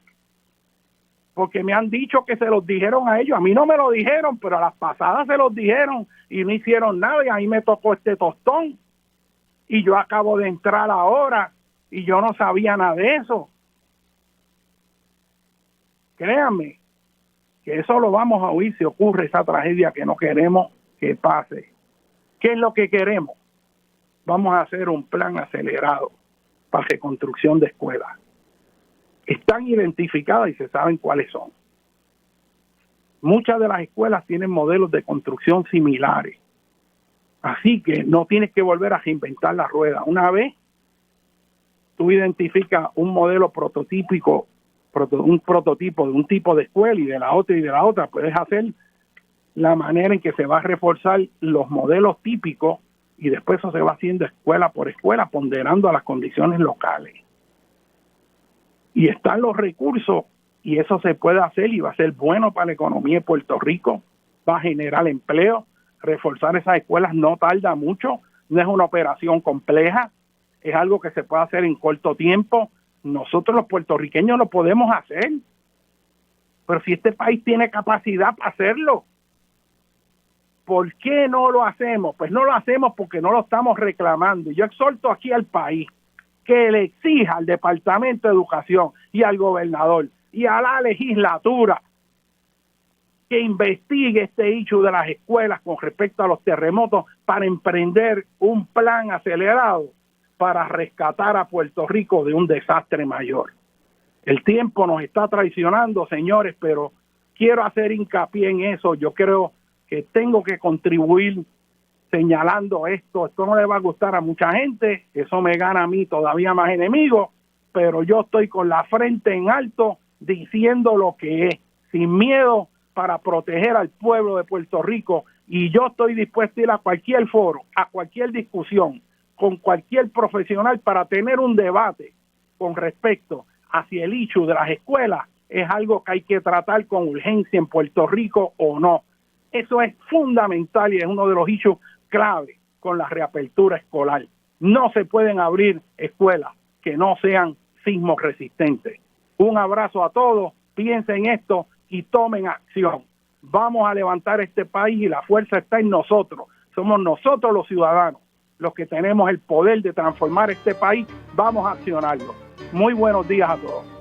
Porque me han dicho que se los dijeron a ellos. A mí no me lo dijeron, pero a las pasadas se los dijeron y no hicieron nada, y a mí me tocó este tostón. Y yo acabo de entrar ahora y yo no sabía nada de eso. Créanme que eso lo vamos a oír si ocurre esa tragedia que no queremos que pase. ¿Qué es lo que queremos? Vamos a hacer un plan acelerado para reconstrucción de escuelas. Están identificadas y se saben cuáles son. Muchas de las escuelas tienen modelos de construcción similares. Así que no tienes que volver a reinventar la rueda. Una vez tú identificas un modelo prototípico, un prototipo de un tipo de escuela y de la otra, puedes hacer la manera en que se va a reforzar los modelos típicos y después eso se va haciendo escuela por escuela, ponderando a las condiciones locales. Y están los recursos y eso se puede hacer y va a ser bueno para la economía de Puerto Rico, va a generar empleo. Reforzar esas escuelas no tarda mucho, no es una operación compleja, es algo que se puede hacer en corto tiempo. Nosotros los puertorriqueños lo podemos hacer, pero si este país tiene capacidad para hacerlo, ¿por qué no lo hacemos? Pues no lo hacemos porque no lo estamos reclamando. Y yo exhorto aquí al país que le exija al Departamento de Educación y al gobernador y a la legislatura que investigue este hecho de las escuelas con respecto a los terremotos para emprender un plan acelerado para rescatar a Puerto Rico de un desastre mayor. El tiempo nos está traicionando, señores, pero quiero hacer hincapié en eso. Yo creo que tengo que contribuir señalando esto. Esto no le va a gustar a mucha gente, eso me gana a mí todavía más enemigos, pero yo estoy con la frente en alto diciendo lo que es, sin miedo, para proteger al pueblo de Puerto Rico, y yo estoy dispuesto a ir a cualquier foro, a cualquier discusión, con cualquier profesional para tener un debate con respecto hacia el issue de las escuelas. Es algo que hay que tratar con urgencia en Puerto Rico o no. Eso es fundamental y es uno de los issues clave con la reapertura escolar. No se pueden abrir escuelas que no sean sismo resistentes. Un abrazo a todos, piensen en esto y tomen acción. Vamos a levantar este país y la fuerza está en nosotros. Somos nosotros los ciudadanos los que tenemos el poder de transformar este país. Vamos a accionarlo. Muy buenos días a todos.